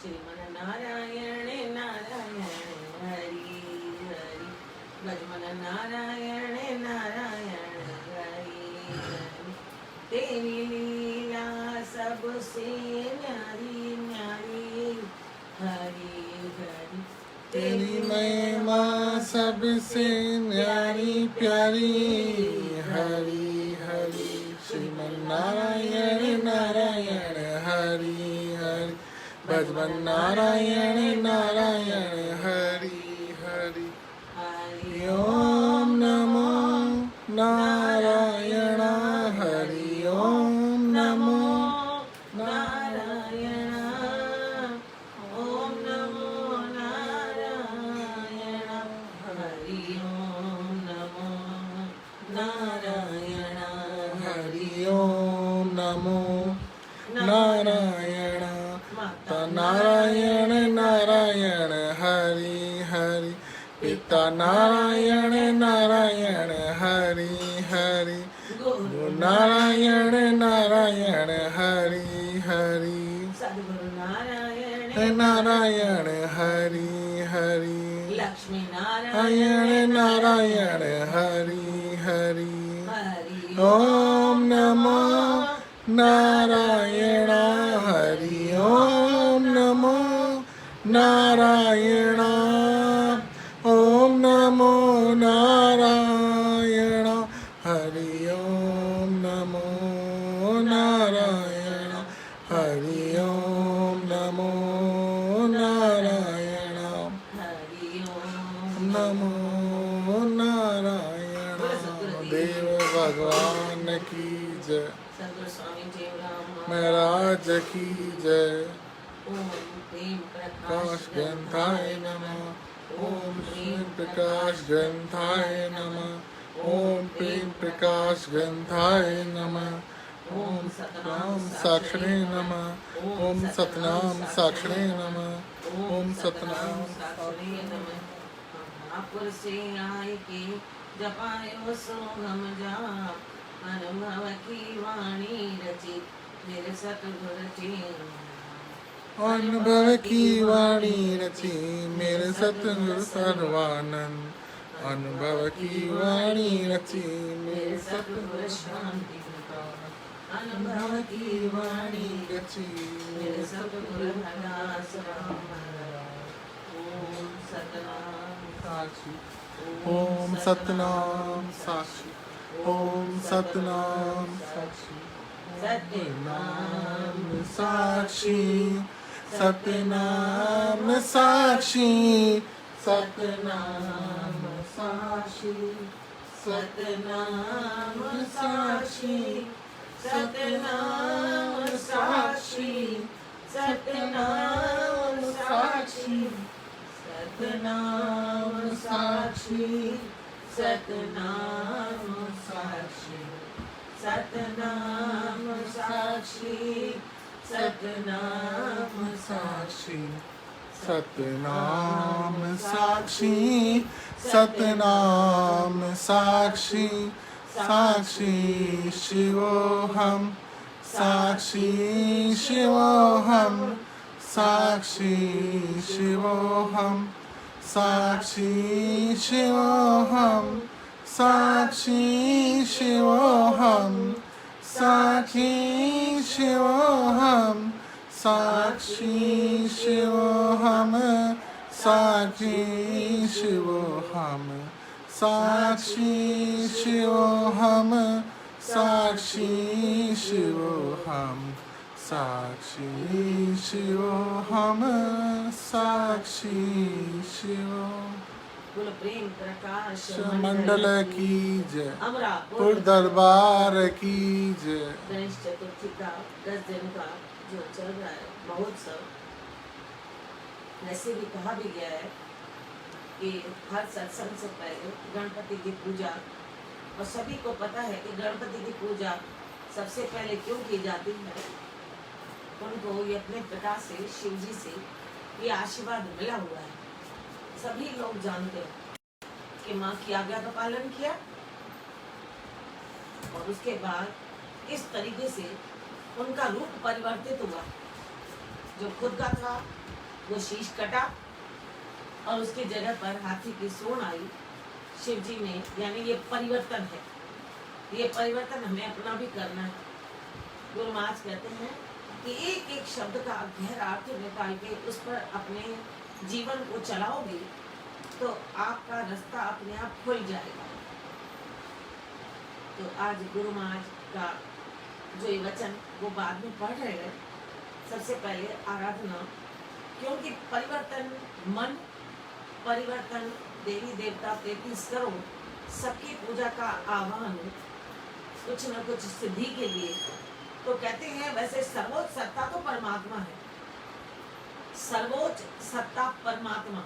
श्रीमन नारायण नारायण हरि हरि भजमन नारायण नारायण हरि हरि तेरी लीला सबसे न्यारी न्यारी हरि हरि तेरी महिमा सबसे न्यारी प्यारी हरि हरि श्रीमन नारायण नारायण हरि हरि भजमन नारायण नारायण हरि हरि हरि ओम नमो नारायण हरि ओम नमो नारायण ओम नमो नारायण हरि ओम नमो नारायण हरि ओम नमो नारायण माता नारायण नारायण हरि हरि पिता नारायण नारायण हरि हरि गुरु नारायण नारायण हरि हरि सद्गुरु नारायण नारायण हरि हरि लक्ष्मी नारायण नारायण हरि हरि हरि ओम नमो नारायण हरि ओम नमो नारायण ओम नमो नारायण हरि ओम नमो नारायण हरि ओम नमो नारायण हरि नमो नारायण देव भगवान की जय सद्गुरु स्वामी देवराम महाराज की जय ओम प्रेम प्रकाश ग्रंथाय नमः ओम प्रेम प्रकाश ग्रंथाय नमः ओम प्रेम प्रकाश ग्रंथाय नमः ओम सतनाम साक्षिणे नमः ओम सतनाम साक्षिणे नमः ओम सतनाम साक्षिणे नमः महापुर से आए के जपायो सोहम जाप अनुभव की वाणी रची मेरे सतगुरु जी अनुभव की वाणी रची मेरे सतगुरु सर्वानंद अनुभव की वाणी रची मेरे सतगुरु शांति प्रकाश अनुभव की वाणी रची मेरे सतगुरु हरदास राम ओम सतनाम साक्षी ओम सतनाम साक्षी ओम सतनाम साक्षी सत्यनाम साक्षी सतनाम साक्षी सतनाम साक्षी सतनाम साक्षी सतनाम साक्षी सतनाम साक्षी सतनाम साक्षी सतनाम साक्षी सतनाम साक्षी सतनाम साक्षी सतनाम साक्षी सतनाम साक्षी साक्षी शिवोहम साक्षी शिवोहम साक्षी शिवोहम साक्षी शिवोहम साक्षी शिवोहम साक्षी शिवोहम साक्षी शिवोहम साक्षी शिवोहम साक्षी शिवोहम साक्षी शिवोहम साक्षी शिवोहम साक्षी शिवो कुल प्रेम प्रकाश मंडल की जय अमरापुर दरबार की जय गणेश चतुर्थी का 10 दिन का जो चल रहा है महोत्सव, वैसे भी कहा भी गया है कि हर सत्संग से पहले गणपति की पूजा, और सभी को पता है कि गणपति की पूजा सबसे पहले क्यों की जाती है। उनको ये अपने पिता से, शिव जी से ये आशीर्वाद मिला हुआ है। सभी लोग जानते हैं कि माँ की आज्ञा का पालन किया और उसके बाद इस तरीके से उनका रूप परिवर्तित हुआ। जो खुद का था वो शीश कटा और उसकी जगह पर हाथी की सूंड आई शिव जी ने। यानी ये परिवर्तन है, ये परिवर्तन हमें अपना भी करना है। गुरु महाराज कहते हैं कि एक एक शब्द का गहरा अर्थ निकाल के उस पर अपने जीवन को चलाओगे तो आपका रास्ता अपने आप खुल जाएगा। तो आज गुरु महाराज का जो ये वचन वो बाद में पढ़ रहे हैं। सबसे पहले आराधना, क्योंकि परिवर्तन मन, परिवर्तन देवी देवता 33 करोड़ सबकी पूजा का आह्वान कुछ न कुछ सिद्धि के लिए। तो कहते हैं वैसे सर्वोच्च सत्ता तो परमात्मा है, सर्वोच्च सत्ता परमात्मा,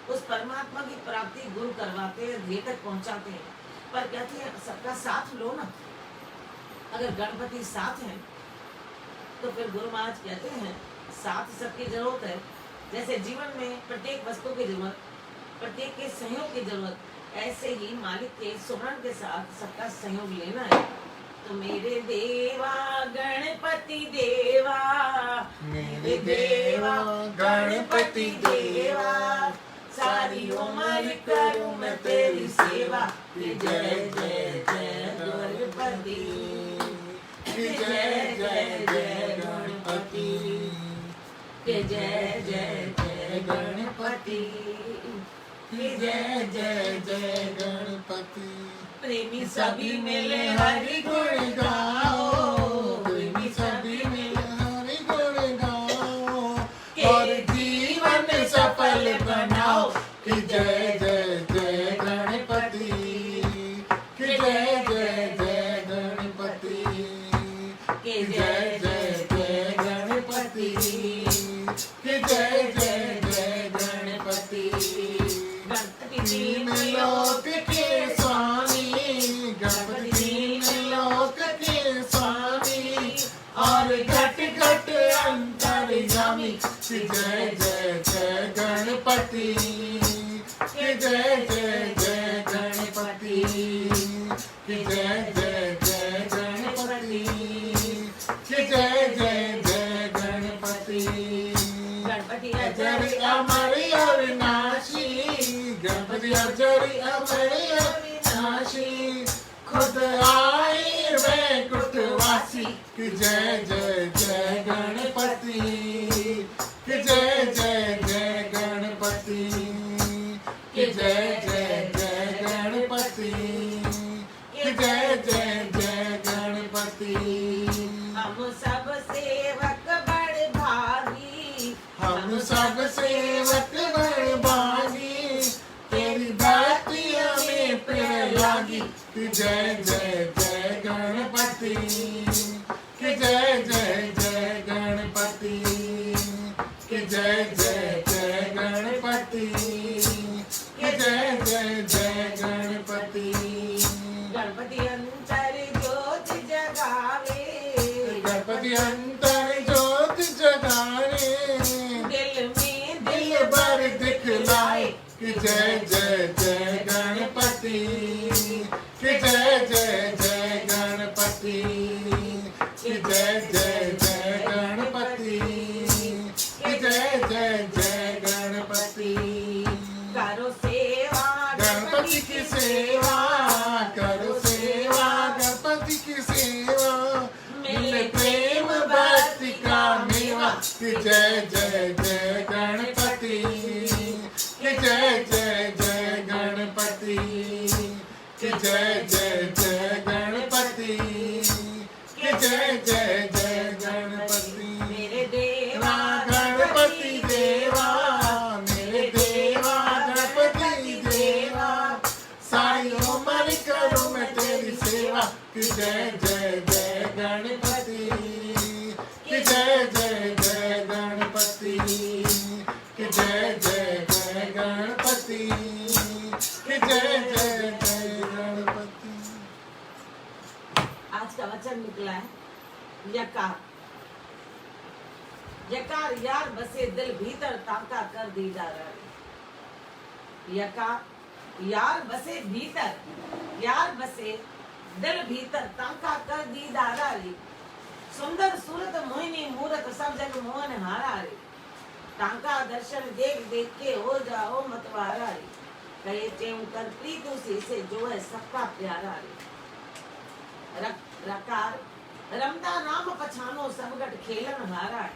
उस परमात्मा की प्राप्ति गुरु करवाते हैं, ध्येय तक पहुंचाते हैं। पर कहते हैं सबका साथ लो ना। अगर गणपति साथ हैं तो फिर गुरु महाराज कहते हैं साथ सबकी जरूरत है। जैसे जीवन में प्रत्येक वस्तु की जरूरत, प्रत्येक के सहयोग की जरूरत, ऐसे ही मालिक के सुमरन के साथ सबका सहयोग लेना है। तो मेरे देवा गणपति देवा, मेरे देवा गणपति देवा, सारी उम्र करूं मैं तेरी सेवा। जय जय जय गणपति, जय जय जय गणपति, जय जय जय गणपति, जय जय जय गणपति। प्रेमी सभी मिले हरि गुण गाओ, प्रेमी सभी मिले हरि गुण गाओ, और जीवन सफल बनाओ। कि जय जय जय गणपति, कि जय जय जय गणपति, कि जय जय जय गणपति, कि जय जय जय गणपति। गणपति जी में लोक के स्वामी, गणपति जी में लोक के स्वामी, और घट घट अंतर्यामी। कि जय जय जय गणपति, कि जय जय जय गणपति, कि जय जय जय गणपति, कि जय जय जय गणपति। गणपति अजर अमर अविनाशी, गणपति अजर अमर अविनाशी, खुद आए वैकुंठवासी। कि जय जय जय गणपति, कि जय जय जय गणपति, कि जय जय जय गणपति, कि जय जय जय गणपति। हम सब सेवक बड़ भागी, हम सब सेवक बड़ भागी, तेरी भक्ति हमें प्रिय लागी। कि जय जय जय गणपति, कि जय जय जय गणपति, कि जय जय जय गणपति, कि जय जय जय गणपति। गणपति अंतर ज्योति जगावे, गणपति अंतर ज्योति जगावे, दिल में दिल भर दिखलाए। कि जय जय जय गणपति, कि जय जय जय गणपति, कि जय जय जय गणपति, कि जय जय जय गणपति। करो सेवा गणपति की सेवा, करो सेवा गणपति की सेवा, मिले प्रेम भक्ति का मेवा। कि जय जय जय गणपति, कि जय जय जय गणपति, कि जय जय जय गणपति, कि जय जय जय गणपति। मेरे देवा गणपति देवा, मेरे देवा गणपति देवा, सारी उम्र करूं मैं तेरी सेवा। कि जय जय जय गणपति, कि जय जय जय गणपति, कि जय जय जय गणपति, कि जय जय जय गणपति। आज का वचन निकला है यकार। यकार यार बसे दिल भीतर ताका कर दी जा रहा है। यकार यार बसे भीतर, यार बसे दिल भीतर ताका कर दी जा रही। सुंदर सूरत मोहिनी मूरत सब जग मोहन हारा रे। टांका दर्शन देख देख के हो जाओ मतवारा रे। कहे तेऊ कर प्रीत उसी से जो है सबका प्यारा रे। रकार रमता नाम पछानो सब गट खेलन हारा है।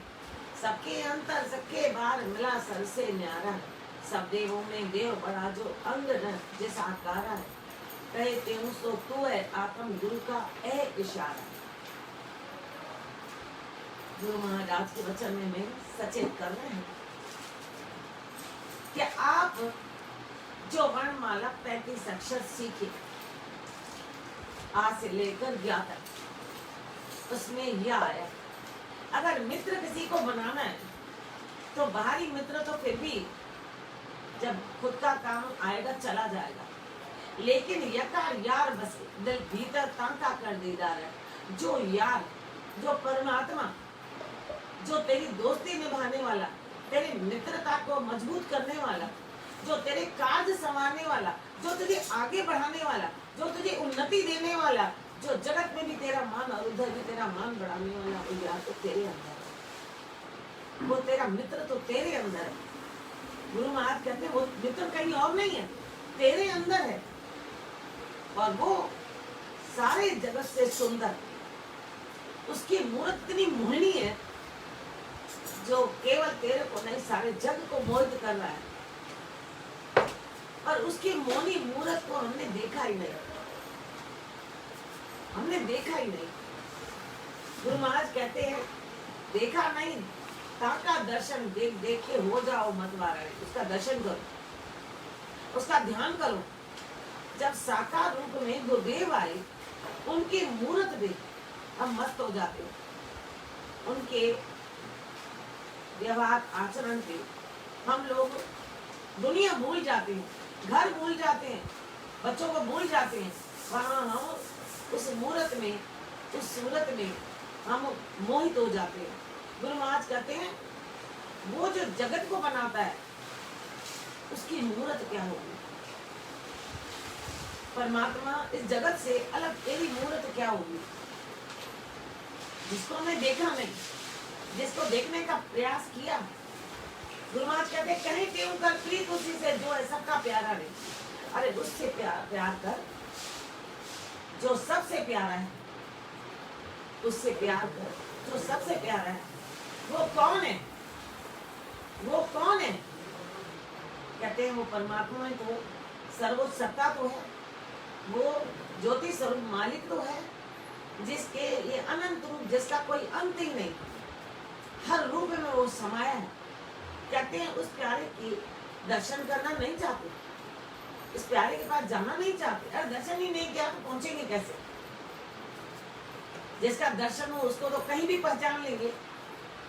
सबके अंतर सबके बाहर मिला सर से न्यारा है। सब देवों में देव बड़ा जो अंग न जिस आकारा है। कहे तेऊ सो तू है आत्म गुरु का एक इशारा। गुरु महाराज के वचन में मैं सचेत कर रहे हैं कि आप जो वर्णमाला 35 अक्षर सीखे आज से लेकर 11 तक, उसमें यह आया अगर मित्र किसी को बनाना है तो बाहरी मित्र तो फिर भी जब खुद का काम आएगा चला जाएगा, लेकिन यकार यार बस दिल भीतर तांका कर दीदार है। जो यार, जो परमात्मा, जो तेरी दोस्ती निभाने वाला, तेरी मित्रता को मजबूत करने वाला, जो तेरे कार्य संवारने वाला, जो तुझे आगे बढ़ाने वाला, जो तुझे उन्नति देने वाला, जो जगत में भी तेरा मान और उधर भी तेरा मान बढ़ाने वाला, वो यार तो तेरे अंदर है। वो तेरा मित्र तो तेरे अंदर है। गुरु महाराज कहते हैं वो मित्र कहीं और नहीं है, तेरे अंदर है। और वो सारे जगत से सुंदर, उसकी मूर्त इतनी मोहिनी है जो केवल तेरे को नहीं सारे जग को मोहित कर रहा है। और उसकी मोहनी मूर्त को हमने देखा ही नहीं, हमने देखा ही नहीं। गुरु महाराज कहते हैं देखा नहीं, ताका दर्शन देख देख के हो जाओ मतवारा। उसका दर्शन करो, उसका ध्यान करो। जब साकार रूप में गुरुदेव आए, उनकी मूर्त देख हम मस्त हो जाते हैं। उनके व्यवहार आचरण पे हम लोग दुनिया भूल जाते हैं, घर भूल जाते हैं, बच्चों को भूल जाते हैं। वहाँ हम उस मूर्त में, उस सूरत में हम मोहित हो जाते हैं। गुरु महाराज कहते हैं वो जो जगत को बनाता है उसकी मूर्त क्या होगी। परमात्मा इस जगत से अलग तेरी मूर्त क्या होगी, जिसको हमने देखा नहीं, जिसको देखने का प्रयास किया। गुरु महाराज कहते कहीं क्यों कर प्रीत उसी से जो है सबका प्यारा रहे। अरे उससे प्यार कर जो सबसे प्यारा है, उससे प्यार कर जो सबसे प्यारा है। वो कौन है? वो कौन है? कहते हैं वो परमात्मा तो सर्वोच्च सत्ता तो है, वो ज्योति स्वरूप मालिक तो है, जिसके ये अनंत रूप, जिसका कोई अंत ही नहीं, हर रूप में वो समाया है। कहते हैं उस प्यारे की दर्शन करना नहीं चाहते, इस प्यारे के पास जाना नहीं चाहते। अरे दर्शन ही नहीं किया तो पहुंचेंगे कैसे? जिसका दर्शन हो उसको तो कहीं भी पहचान लेंगे,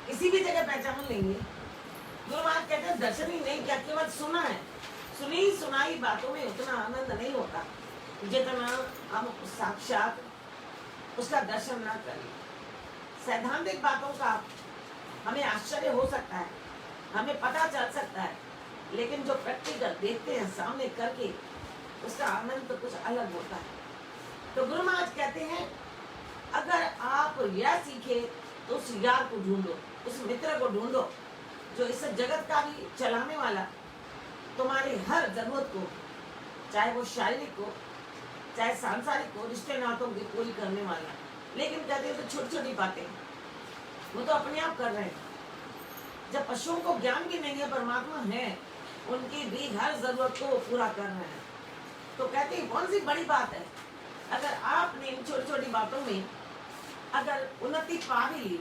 किसी भी जगह पहचान लेंगे। गुरु महाराज कहते हैं दर्शन ही नहीं किया, केवल सुना है। सुनी सुनाई बातों में उतना आनंद नहीं होता जितना हम साक्षात उसका दर्शन ना करें। सैद्धांतिक बातों का हमें आश्चर्य हो सकता है, हमें पता चल सकता है, लेकिन जो प्रैक्टिकल देखते हैं सामने करके, उसका आनंद तो कुछ अलग होता है। तो गुरु महाराज कहते हैं अगर आप यह सीखे तो उस यार को ढूंढो, उस मित्र को ढूंढो जो इस जगत का भी चलाने वाला, तुम्हारी हर जरूरत को, चाहे वो शारीरिक हो चाहे सांसारिक हो, रिश्ते नातों की पूरी करने वाला। लेकिन कहते हैं तो छोटी छोटी बातें वो तो अपने आप कर रहे हैं। जब पशुओं को ज्ञान की नहीं है, परमात्मा है, उनकी भी हर जरूरत को पूरा कर रहे हैं। तो कहते हैं कौन सी बड़ी बात है? अगर आपने इन छोटी छोटी बातों में अगर उन्नति पा भी ली,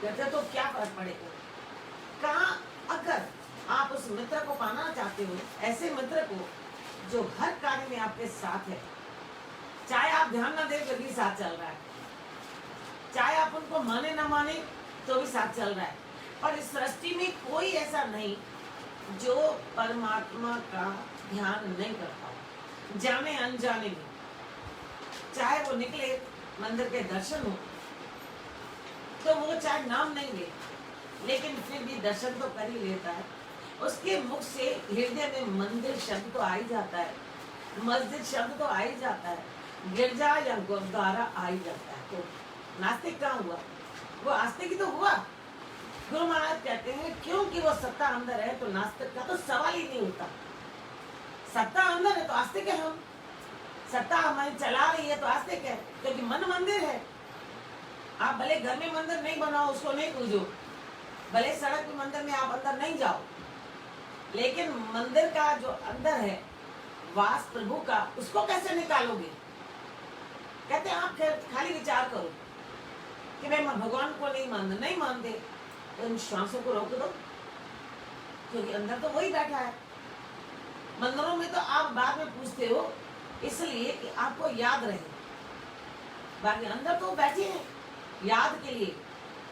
कहते तो क्या फर्क पड़ेगा? कहाँ अगर आप उस मित्र को पाना चाहते हो, ऐसे मित्र को जो हर कार्य में आपके साथ है, चाहे आप ध्यान न दे तो भी साथ चल रहा है, चाहे आप उनको माने ना माने तो भी साथ चल रहा है। और इस सृष्टि में कोई ऐसा नहीं जो परमात्मा का ध्यान नहीं करता हो, जाने अनजाने में। चाहे वो निकले मंदिर के दर्शन हो तो वो चाहे नाम नहीं ले, लेकिन फिर भी दर्शन तो कर ही लेता है। उसके मुख से हृदय में मंदिर शब्द तो आ ही जाता है, मस्जिद शब्द तो आ ही जाता है, गिरजा या गुरुद्वारा आ ही जाता है। तो नास्तिक कहाँ हुआ? वो आस्तिक ही तो हुआ। गुरु महाराज कहते हैं क्योंकि वो सत्ता अंदर है तो नास्तिक का तो सवाल ही नहीं होता। सत्ता अंदर है तो आस्तिक है हम। सत्ता हमारी चला रही है तो आस्तिक है, क्योंकि मन मंदिर है। आप भले घर में मंदिर नहीं बनाओ, उसको नहीं पूजो, भले सड़क के मंदिर में आप अंदर नहीं जाओ, लेकिन मंदिर का जो अंदर है वास प्रभु का, उसको कैसे निकालोगे? कहते हैं आप खाली विचार करो कि मैं भगवान को नहीं मानते, तो इन श्वासों को रोक दो, क्योंकि अंदर तो वही बैठा है। मंदिरों में तो आप बाद में पूछते हो इसलिए कि आपको याद रहे, बाकी अंदर तो बैठे हैं याद के लिए।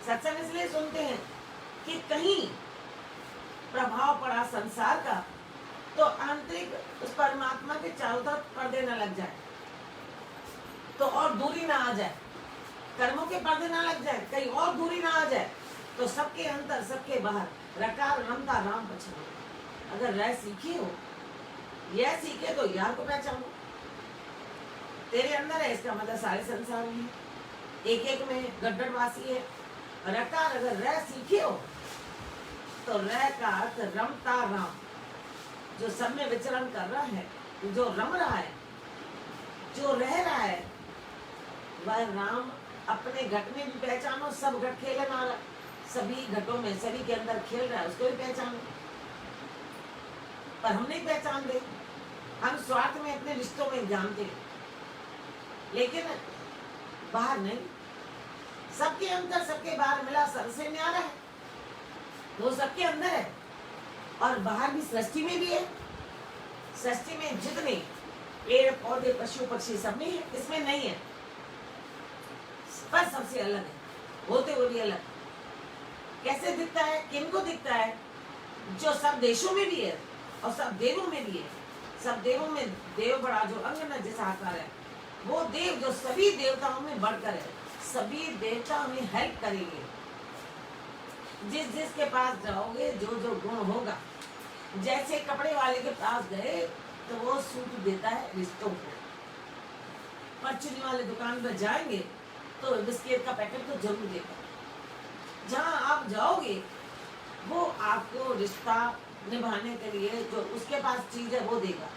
सत्संग इसलिए सुनते हैं कि कहीं प्रभाव पड़ा संसार का तो आंतरिक उस परमात्मा के चारों तरफ पर्दे न लग जाए, तो और दूरी ना आ जाए, कर्मों के पर्दे ना लग जाए, कहीं और दूरी ना आ जाए, तो सबके अंदर सबके बाहर रकार रमता राम पहचानो। अगर रह सीखे हो, यह सीखे तो यार को पहचानो। तेरे अंदर है इसका मतलब सारे संसार में, एक एक में गड्ढड़वासी है। रकार अगर रह सीखे हो तो रह का अर्थ रमता राम, जो सब में विचरण कर रहा है, जो रम रहा है, जो रह रहा है, वह राम अपने घट में भी पहचानो। सब घट खेले मारा, सभी घटों में सभी के अंदर खेल रहा है, उसको भी पहचानो। पर हम नहीं पहचानते, हम स्वार्थ में अपने रिश्तों में जानते, लेकिन बाहर नहीं। सबके अंदर सबके बाहर मिला सरसे न्यारा है, वो सबके अंदर है और बाहर भी सृष्टि में भी है। सृष्टि में जितने पेड़ पौधे पशु पक्षी सब में है, इसमें नहीं है, पर सबसे अलग है, होते हुए भी अलग। कैसे दिखता है? किनको दिखता है? जो सब देशों में भी है और सब देवों में भी है। सब देवों में देव बड़ा, जो अंग न जैसा आकार है, वो देव जो सभी देवताओं में बढ़कर है, सभी देवताओं में हेल्प करेंगे। जिस जिस के पास जाओगे जो जो गुण होगा, जैसे कपड़े वाले के पास गए तो वो सूट देता है रिश्तों को, परचूनी वाले दुकान पर जाएंगे तो बिस्किट का पैकेट तो जरूर देगा। जहाँ आप जाओगे वो आपको रिश्ता निभाने के लिए जो उसके पास चीज है वो देगा।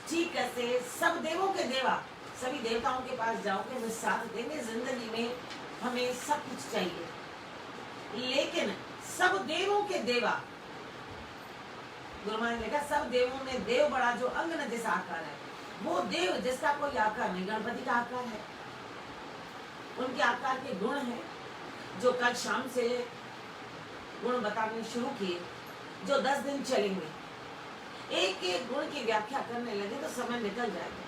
ठीक कैसे सब देवों के देवा सभी देवताओं के पास जाओगे, वे साथ देंगे। जिंदगी में हमें सब कुछ चाहिए, लेकिन सब देवों के देवा, गुरु महाराज ने लिखा सब देवों में देव बड़ा, जो अंग न जैसा आकार है, वो देव जिसका कोई आकार नहीं। गणपति का आकार है, उनके आकार के गुण हैं, जो कल शाम से गुण बताने शुरू किए, जो 10 दिन चलेंगे। एक एक गुण की व्याख्या करने लगे तो समय निकल जाएगा,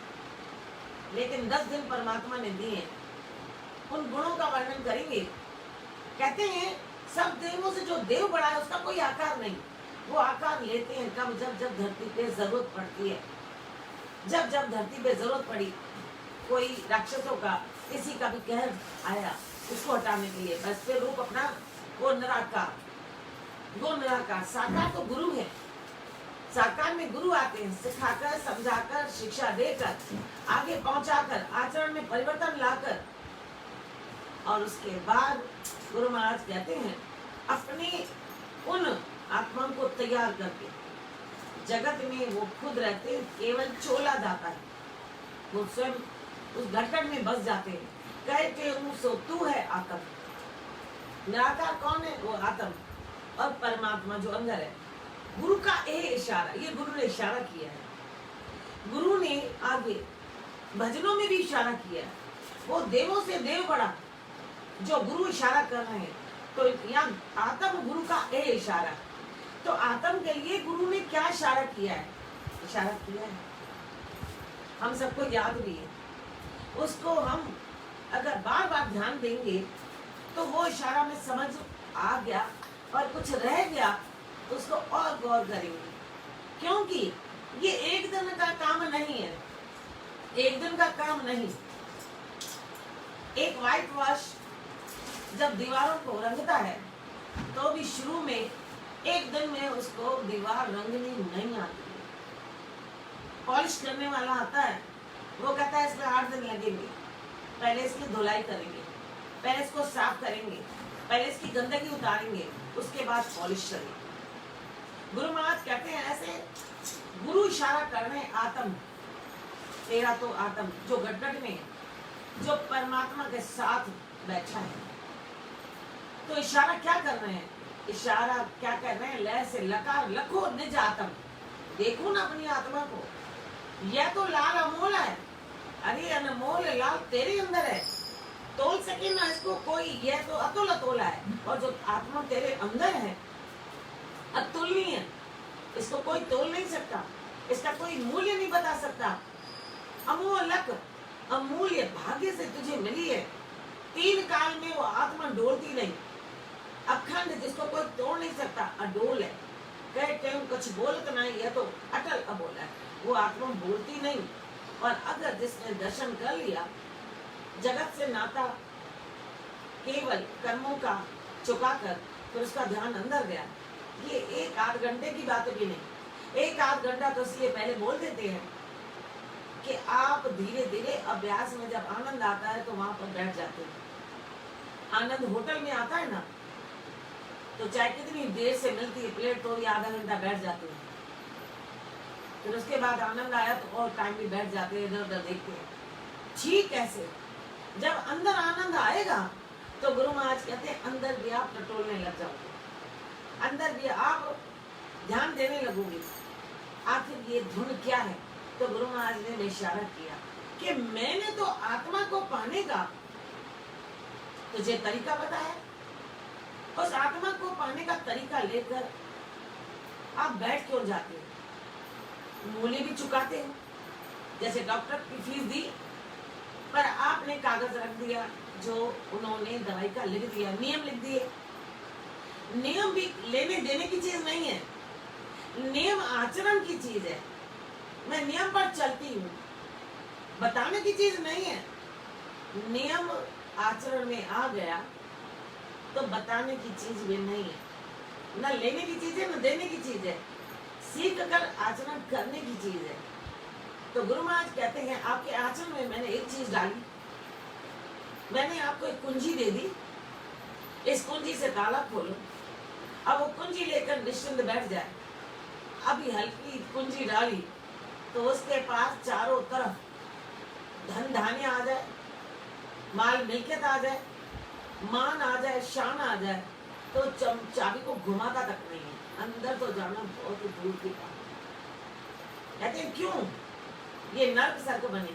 लेकिन 10 दिन परमात्मा ने दिए, उन गुणों का वर्णन करेंगे। कहते हैं सब देवों से जो देव बड़ा है उसका कोई आकार नहीं। वो आकार लेते हैं कब? जब जब धरती पे जरूरत पड़ती है। जब जब धरती पे जरूरत पड़ी, कोई राक्षसों का किसी का भी कहर आया उसको हटाने के लिए, बस फिर रूप अपना वो निराकार, वो निराकार। साकार तो गुरु है, साकार में गुरु आते हैं, सिखाकर, समझाकर, शिक्षा देकर, आगे पहुंचाकर, आचरण में परिवर्तन लाकर, और उसके बाद गुरु महाराज कहते हैं अपने उन आत्माओं को तैयार करके जगत में वो खुद रहते हैं, केवल चोला दाता है, वो स्वयं उस घटन में बस जाते हैं। कहते हूँ सो तू है आत्म। निराकार कौन है? वो आत्म और परमात्मा जो अंदर है। गुरु का ये इशारा, ये गुरु ने इशारा किया है। गुरु ने आगे भजनों में भी इशारा किया है। वो देवों से देव बड़ा, जो गुरु इशारा कर रहे हैं, तो यहाँ आत्म गुरु का ये इशारा। तो आत्म के लिए गुरु ने क्या इशारा किया है? इशारा किया है, हम सबको याद भी है। उसको हम अगर बार बार ध्यान देंगे तो वो इशारा में समझ आ गया, और कुछ रह गया तो उसको और गौर करेंगे, क्योंकि ये एक दिन का काम नहीं है, एक दिन का काम नहीं। एक व्हाइट वॉश जब दीवारों को रंगता है तो भी शुरू में एक दिन में उसको दीवार रंगनी नहीं आती है। पॉलिश करने वाला आता है, वो कहता है इसमें 8 दिन लगेंगे, पहले इसकी धुलाई करेंगे, पहले इसको साफ करेंगे, पहले इसकी गंदगी उतारेंगे, उसके बाद पॉलिश करेंगे। गुरु महाराज कहते हैं ऐसे गुरु इशारा कर रहे हैं, आत्म तेरा तो आत्म जो गटगट में है, जो परमात्मा के साथ बैठा है। तो इशारा क्या कर रहे हैं? इशारा क्या कर रहे हैं? लय से लकार लखो निज आत्म, देखो ना अपनी आत्मा को, यह तो लाल अमोल है, अरे अनमोल लाल तेरे अंदर है, तोल सके ना इसको कोई, यह तो अतुल अतोला है। और जो आत्मा तेरे अंदर है अतुलनीय है, इसको कोई तोल नहीं सकता, इसका कोई मूल्य नहीं बता सकता। अमोलक अमूल्य भाग्य से तुझे मिली है, 3 काल में वो आत्मा डोलती नहीं, अखंड जिसको कोई तोड़ नहीं सकता, अडोल है। कहे क्यों कुछ बोलत नहीं, यह तो अटल अबोल है, वो आत्मा बोलती नहीं। और अगर जिसने दर्शन कर लिया, जगत से नाता केवल कर्मों का चुकाकर फिर उसका ध्यान अंदर गया, ये 1-8 घंटे की बात भी नहीं। 1-8 घंटा तो इसलिए पहले बोल देते हैं कि आप धीरे धीरे अभ्यास में जब आनंद आता है तो वहां पर बैठ जाते हैं। आनंद होटल में आता है ना, तो चाहे कितनी देर से मिलती है प्लेट, तो ये आधा घंटा बैठ जाते हैं। फिर उसके बाद आनंद आया तो और टाइम भी बैठ जाते हैं, इधर उधर देखते हैं। ठीक कैसे? जब अंदर आनंद आएगा तो गुरु महाराज कहते हैं अंदर भी आप टटोलने लग जाओगे, अंदर भी आप ध्यान देने लगोगे, आखिर ये धुन क्या है। तो गुरु महाराज ने इशारा किया कि मैंने तो आत्मा को पाने का तुझे तरीका बताया, उस आत्मा को पाने का तरीका लेकर आप बैठ क्यों जाते हो? मूल्य भी चुकाते हो, जैसे डॉक्टर की फीस दी पर आपने कागज रख दिया, जो उन्होंने दवाई का लिख दिया, नियम लिख दिए। नियम भी लेने देने की चीज नहीं है, नियम आचरण की चीज है। मैं नियम पर चलती हूँ, बताने की चीज नहीं है। नियम आचरण में आ गया तो बताने की चीज भी नहीं है, न लेने की चीज है न देने की चीज है, सीख कर आचरण करने की चीज है। तो गुरु महाराज कहते हैं आपके आचरण में मैंने एक चीज डाली, मैंने आपको एक कुंजी दे दी, इस कुंजी से ताला खोलो। अब वो कुंजी लेकर निश्चिंत बैठ जाए। अभी हल्की कुंजी डाली तो उसके पास चारों तरफ धन धान्य आ जाए, माल मिल्कियत आ जाए, मान आ जाए, शान आ जाए, तो चाबी को घुमाता तक नहीं है, अंदर तो जाना बहुत दूर की बात। कहते हैं क्यों ये नर्क सर्क बने,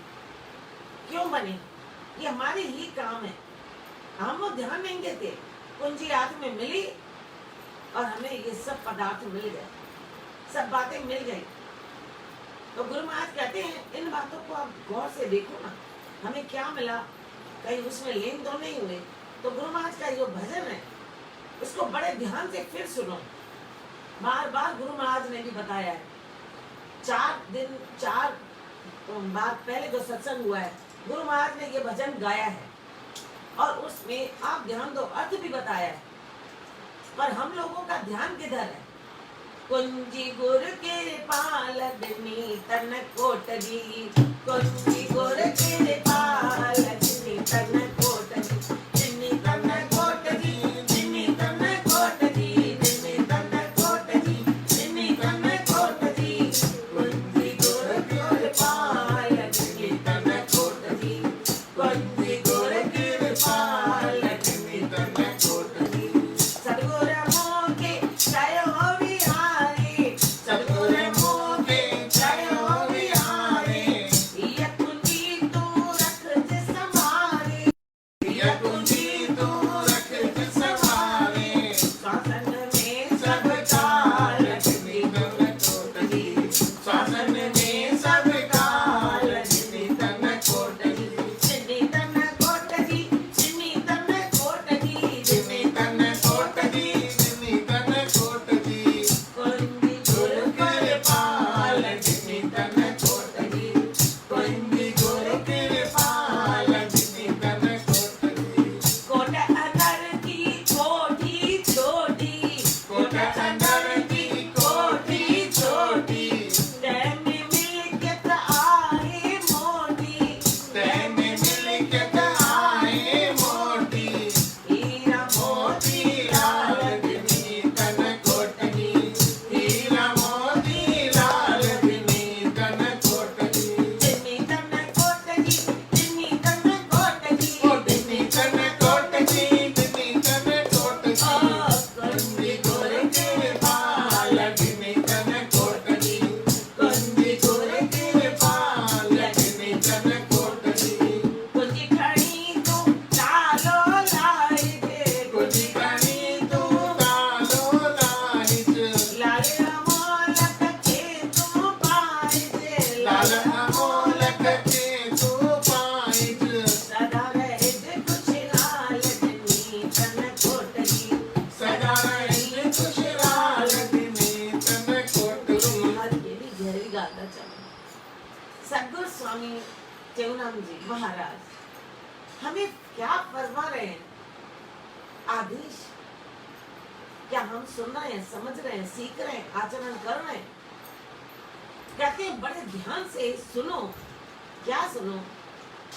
क्यों बने? ये हमारे ही काम है, हम वो ध्यान नहीं देते। कुंजी हाथ में मिली और हमें ये सब पदार्थ मिल गए, सब बातें मिल गई। तो गुरु महाराज कहते हैं इन बातों को आप गौर से देखो ना, हमें क्या मिला, कहीं उसमें लेन तो नहीं हुए। तो गुरु महाराज का जो भजन है उसको बड़े ध्यान से फिर सुनो। बार बार गुरु महाराज ने भी बताया है, 4 बार पहले जो सत्संग हुआ है गुरु महाराज ने ये भजन गाया है और उसमें आप ध्यान दो, अर्थ भी बताया है। पर हम लोगों का ध्यान किधर है? कुंजी गुर के पालनी तन कोटरी, कुंजी गुर के पालनी तन कोटरी, जिन्नी तन कोटरी, जिन्नी तन कोटरी, जिन्नी तन कोटरी, जिन्नी तन कोटरी, कुंजी गुर के पालनी तन कोटरी, कुंजी गुर के पालनी तन कोटरी। सद्गुर मोके जय हो बिहारी, सद्गुर मोके जय हो बिहारी, ये कुंजी तू आएंगे खुशहाल दिन तन कोट महाराज ये भी गहरी गाता चलो। सदगुरु स्वामी देवनाम जी महाराज हमें क्या फरमा रहे हैं? आदेश क्या हम सुन रहे हैं, समझ रहे हैं, सीख रहे हैं, आचरण कर रहे हैं? कहते हैं बड़े ध्यान से सुनो। क्या सुनो?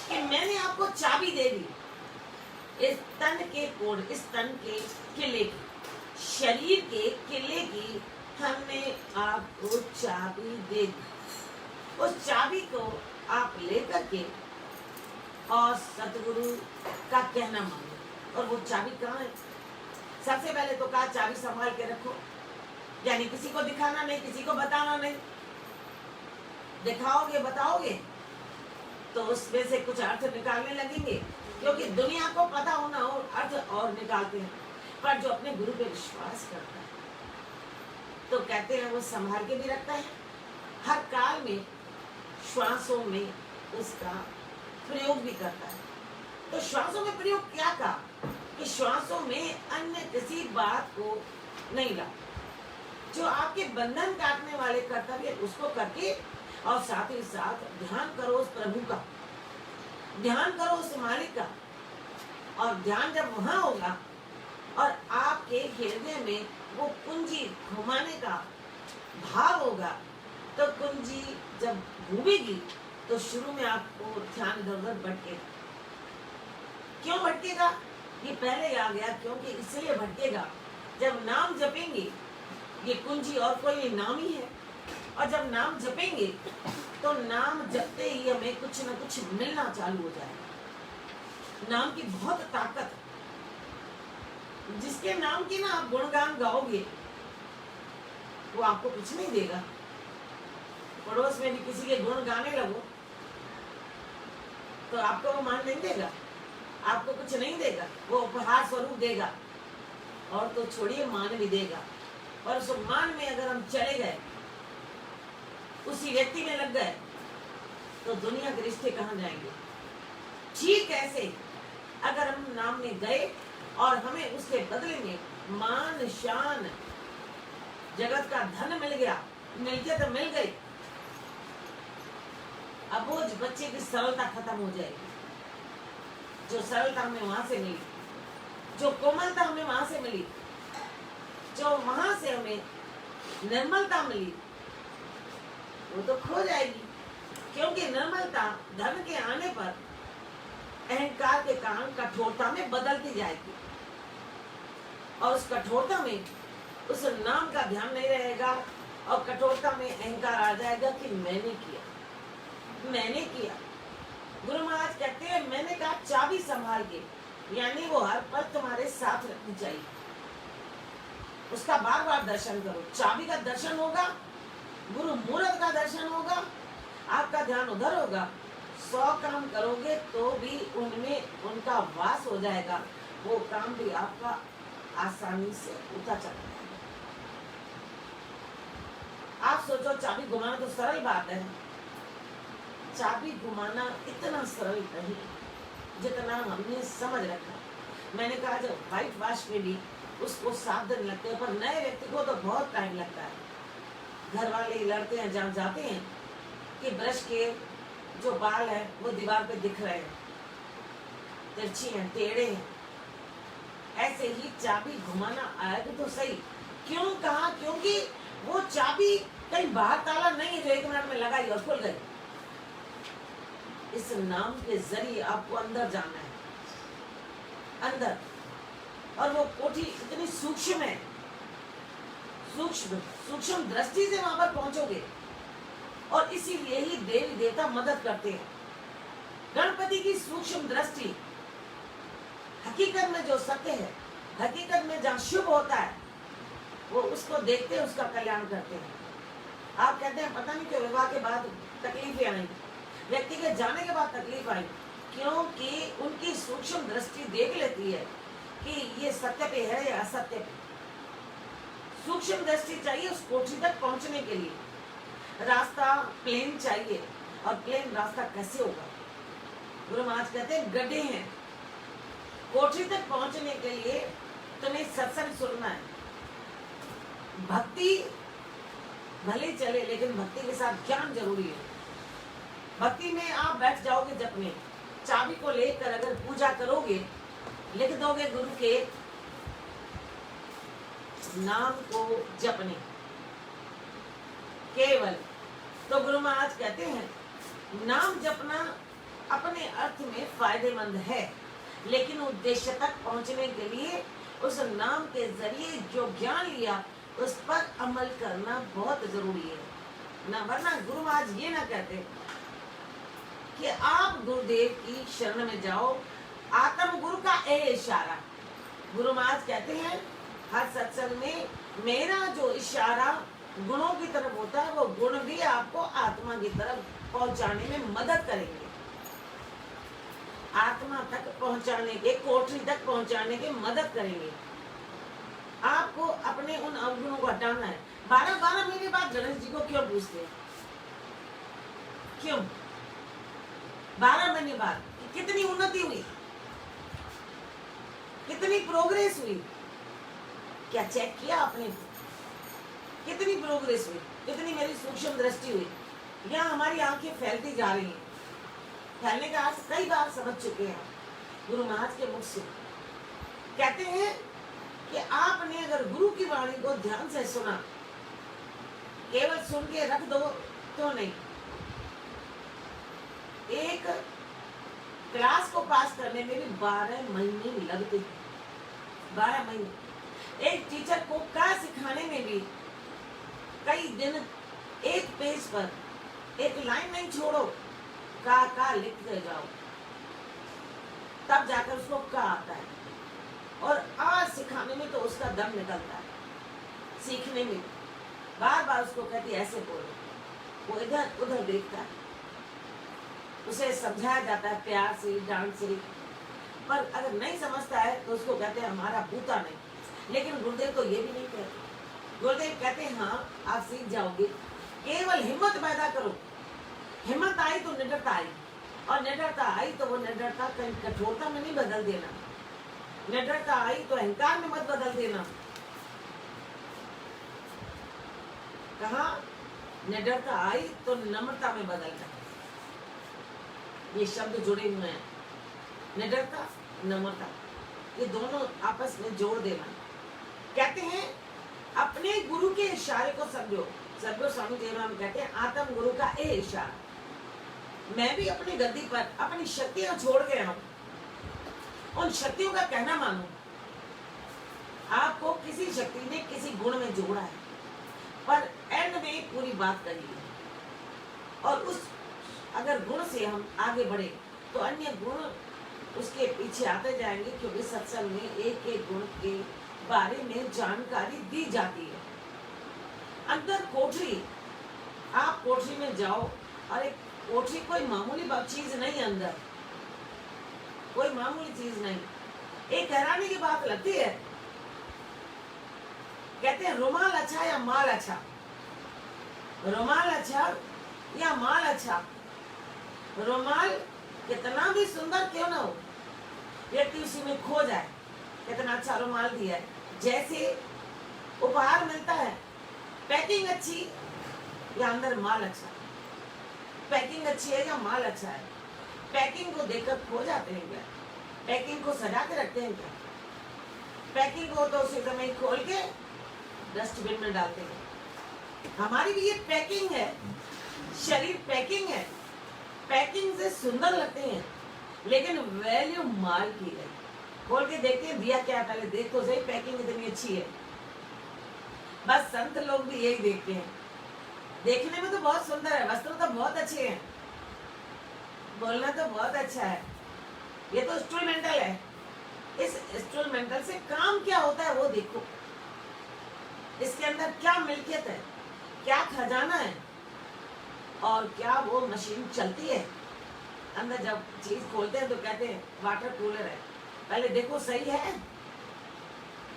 कि मैंने आपको चाबी दे दी इस तन के कोड, इस तन के किले की, शरीर के किले की हमने आपको चाबी दे दी। उस चाबी को आप लेकर के और सतगुरु का कहना मानो। और वो चाबी कहाँ है? सबसे पहले तो कहा चाबी संभाल के रखो, यानी किसी को दिखाना नहीं, किसी को बताना नहीं। दिखाओगे बताओगे तो उसमें से कुछ अर्थ निकालने लगेंगे, क्योंकि दुनिया को पता होना और अर्थ और निकालते हैं। पर जो अपने गुरु पे विश्वास करता है तो कहते हैं वो संभाल के भी रखता है। हर काल में श्वासों में उसका प्रयोग भी करता है। तो श्वासों में प्रयोग क्या कहा? कि श्वासों में अन्य किसी बात को नहीं ला, जो आपके बंधन काटने वाले कर्तव्य उसको करके, और साथ ही साथ ध्यान करो उस प्रभु का, ध्यान करो उस मालिक का। और ध्यान जब वहां होगा और आपके हृदय में वो कुंजी घुमाने का भाव होगा, तो कुंजी जब घूमेगी तो शुरू में आपको ध्यान इधर भटकेगा। क्यों भटकेगा? ये पहले आ गया, क्योंकि इसलिए भटकेगा जब नाम जपेंगे, ये कुंजी और कोई नाम ही है। और जब नाम जपेंगे तो नाम जपते ही हमें कुछ न कुछ मिलना चालू हो जाएगा। नाम की बहुत ताकत, जिसके नाम की ना आप गुणगान गाओगे वो आपको कुछ नहीं देगा। पड़ोस में भी किसी के गुण गाने लगो तो आपको वो मान नहीं देगा, आपको कुछ नहीं देगा, वो उपहार स्वरूप देगा। और तो छोड़िए मान भी देगा। और उस मान में अगर हम चले गए, उसी व्यक्ति में लग गए, तो दुनिया के रिश्ते कहाँ जाएंगे? ठीक ऐसे अगर हम नाम में गए और हमें उसके बदले में मान शान जगत का धन मिल गया, मिलके तो मिल गई, अब वो बच्चे की सरलता खत्म हो जाएगी। जो सरलता हमें वहां से मिली, जो कोमलता हमें वहां से मिली, जो वहां से हमें निर्मलता मिली, वो तो खो जाएगी। क्योंकि निर्मलता धन के आने पर अहंकार के कारण कठोरता में बदलती जाएगी। और उस कठोरता में उस नाम का ध्यान नहीं रहेगा, और कठोरता में अहंकार आ जाएगा कि मैंने किया, मैंने किया। गुरु महाराज कहते हैं मैंने कहा चाबी संभाल के, यानी वो हर पल तुम्हारे साथ रखनी चाहिए। उसका बार बार दर्शन करो। चाबी का दर्शन होगा, गुरु मूर्त का दर्शन होगा, आपका ध्यान उधर होगा। 100 काम करोगे तो भी उनमें उनका वास हो जाएगा, वो काम भी आपका आसानी से होता चला जाएगा। आप सोचो चाबी घुमाना तो सरल बात है, चाबी घुमाना इतना सरल नहीं जितना हमने समझ रखा। मैंने कहा जब व्हाइट वॉश में भी उसको 7 दिन लगते हैं, पर नए व्यक्ति को तो बहुत टाइम लगता है। घर वाले लड़ते हैं, जहाँ जाते हैं कि ब्रश के जो बाल हैं वो दीवार पे दिख रहे हैं, तिरछी हैं, टेढ़े हैं। ऐसे ही चाबी घुमाना आएगा तो सही। क्यों कहा? क्योंकि वो चाबी कहीं बाहर ताला नहीं है जो 1 मिनट में लगाई और खुल गई। इस नाम के जरिए आपको अंदर जाना है, अंदर। और वो कोठी इतनी सूक्ष्म है, सूक्ष्म दृष्टि से वहां पर पहुंचोगे। और इसीलिए ही देवी देवता मदद करते हैं। गणपति की सूक्ष्म दृष्टि, हकीकत में जो सत्य है, हकीकत में जहाँ शुभ होता है, वो उसको देखते हैं, उसका कल्याण करते हैं। आप कहते हैं पता नहीं क्यों विवाह के बाद तकलीफें आई, व्यक्ति के जाने के बाद तकलीफ आई, क्योंकि उनकी सूक्ष्म दृष्टि देख लेती है कि ये सत्य पे है या असत्य पे। सूक्ष्म दृष्टि चाहिए उस कोठी तक पहुंचने के लिए। रास्ता प्लेन चाहिए, और प्लेन रास्ता कैसे होगा? गुरु महाराज कहते हैं गड्ढे हैं। कोठी तक पहुंचने के लिए तुम्हें सत्संग सुनना है, भक्ति भले चले, लेकिन भक्ति के साथ ज्ञान जरूरी है। भक्ति में आप बैठ जाओगे जपने, चाबी को लेकर अगर पूजा करोगे, लिख दोगे गुरु के नाम को जपने केवल, तो गुरु महाराज कहते हैं नाम जपना अपने अर्थ में फायदेमंद है, लेकिन उद्देश्य तक पहुंचने के लिए उस नाम के जरिए जो ज्ञान लिया उस पर अमल करना बहुत जरूरी है ना। वरना गुरु महाराज ये ना कहते कि आप गुरुदेव की शरण में जाओ, आत्म गुरु का इशारा। गुरु महाराज कहते हैं हर सत्संग में मेरा जो इशारा गुणों की तरफ होता है, वो गुण भी आपको आत्मा की तरफ पहुंचाने में मदद करेंगे, आत्मा तक पहुंचाने के, कोठरी तक पहुंचाने के मदद करेंगे। आपको अपने उन अवगुणों को हटाना है। 12-12 महीने बाद गणेश जी को क्यों पूछते हैं? क्यों 12 महीने बाद? कितनी उन्नति हुई, कितनी प्रोग्रेस हुई, क्या चेक किया आपने? कितनी प्रोग्रेस हुई, कितनी मेरी सूक्ष्म दृष्टि हुई। यहाँ हमारी आंखें फैलती जा रही हैं, फैलने का आज कई बार समझ चुके हैं गुरु महाराज के मुख से। कहते हैं कि आपने अगर गुरु की वाणी को ध्यान से सुना, केवल सुन के रख दो तो नहीं, एक क्लास को पास करने में भी 12 महीने लगते हैं। 12 महीने। एक टीचर को का सिखाने में भी कई दिन, एक पेज पर एक लाइन नहीं छोड़ो, का लिखते जाओ, तब जाकर उसको का आता है। और आज सिखाने में तो उसका दम निकलता है, सीखने में बार बार उसको कहती ऐसे बोलो, वो इधर उधर देखता है, उसे समझाया जाता है प्यार से, डांट से, पर अगर नहीं समझता है तो उसको कहते हैं हमारा बूता नहीं। लेकिन गुरुदेव तो ये भी नहीं कहते। गुरुदेव कहते हैं हाँ आप सीख जाओगे, केवल हिम्मत पैदा करो। हिम्मत आई तो निडरता आई, और निडरता आई तो वो निडरता कहीं कठोरता में नहीं बदल देना, निडरता आई तो अहंकार में मत बदल देना। कहा निडरता आई तो नम्रता में बदलना। ये शब्द जुड़े हुए हैं, निडरता, नम्रता, ये दोनों आपस में जोड़ देना। कहते हैं अपने गुरु के इशारे को समझो। सदगुरु स्वामी देवराम कहते हैं आत्म गुरु का ए इशारा। मैं भी अपनी गद्दी पर अपनी शक्तियां छोड़ के आऊं, उन शक्तियों का कहना मानो। आपको किसी शक्ति ने किसी गुण में जोड़ा है, पर एंड में पूरी बात कही है, और उस अगर गुण से हम आगे बढ़े तो अन्य गुण उसके पीछे आते जाएंगे, क्योंकि सत्संग में एक एक गुण के बारे में जानकारी दी जाती है। अंदर कोठरी, आप कोठरी में जाओ, और एक कोठरी कोई मामूली चीज नहीं, अंदर कोई मामूली चीज नहीं। एक हैरानी की बात लगती है, कहते हैं रुमाल अच्छा या माल अच्छा, रुमाल अच्छा या माल अच्छा। रुमाल कितना भी सुंदर क्यों ना हो, व्यक्ति उसी में खो जाए, कितना अच्छा रुमाल दिया है। जैसे उपहार मिलता है, पैकिंग अच्छी या अंदर माल अच्छा, पैकिंग अच्छी है या माल अच्छा है, पैकिंग को देखकर खो जाते हैं क्या? पैकिंग को सजा के रखते हैं क्या? पैकिंग को तो उसी समय खोल के डस्टबिन में डालते हैं। हमारी भी ये पैकिंग है, शरीर पैकिंग है, पैकिंग से सुंदर लगते हैं, लेकिन वैल्यू माल की है। खोल के देखते हैं दिया क्या, पहले देख तो सही पैकिंग इतनी अच्छी है। बस संत लोग भी यही देखते हैं, देखने में तो बहुत सुंदर है, वस्त्र तो बहुत अच्छे हैं, बोलना तो बहुत अच्छा है, ये तो इंस्ट्रूमेंटल है। इस इंस्ट्रूमेंटल से काम क्या होता है वो देखो, इसके अंदर क्या मिल्कियत है, क्या खजाना है, और क्या वो मशीन चलती है। अंदर जब चीज खोलते हैं तो कहते हैं वाटर कूलर है, पहले देखो सही है,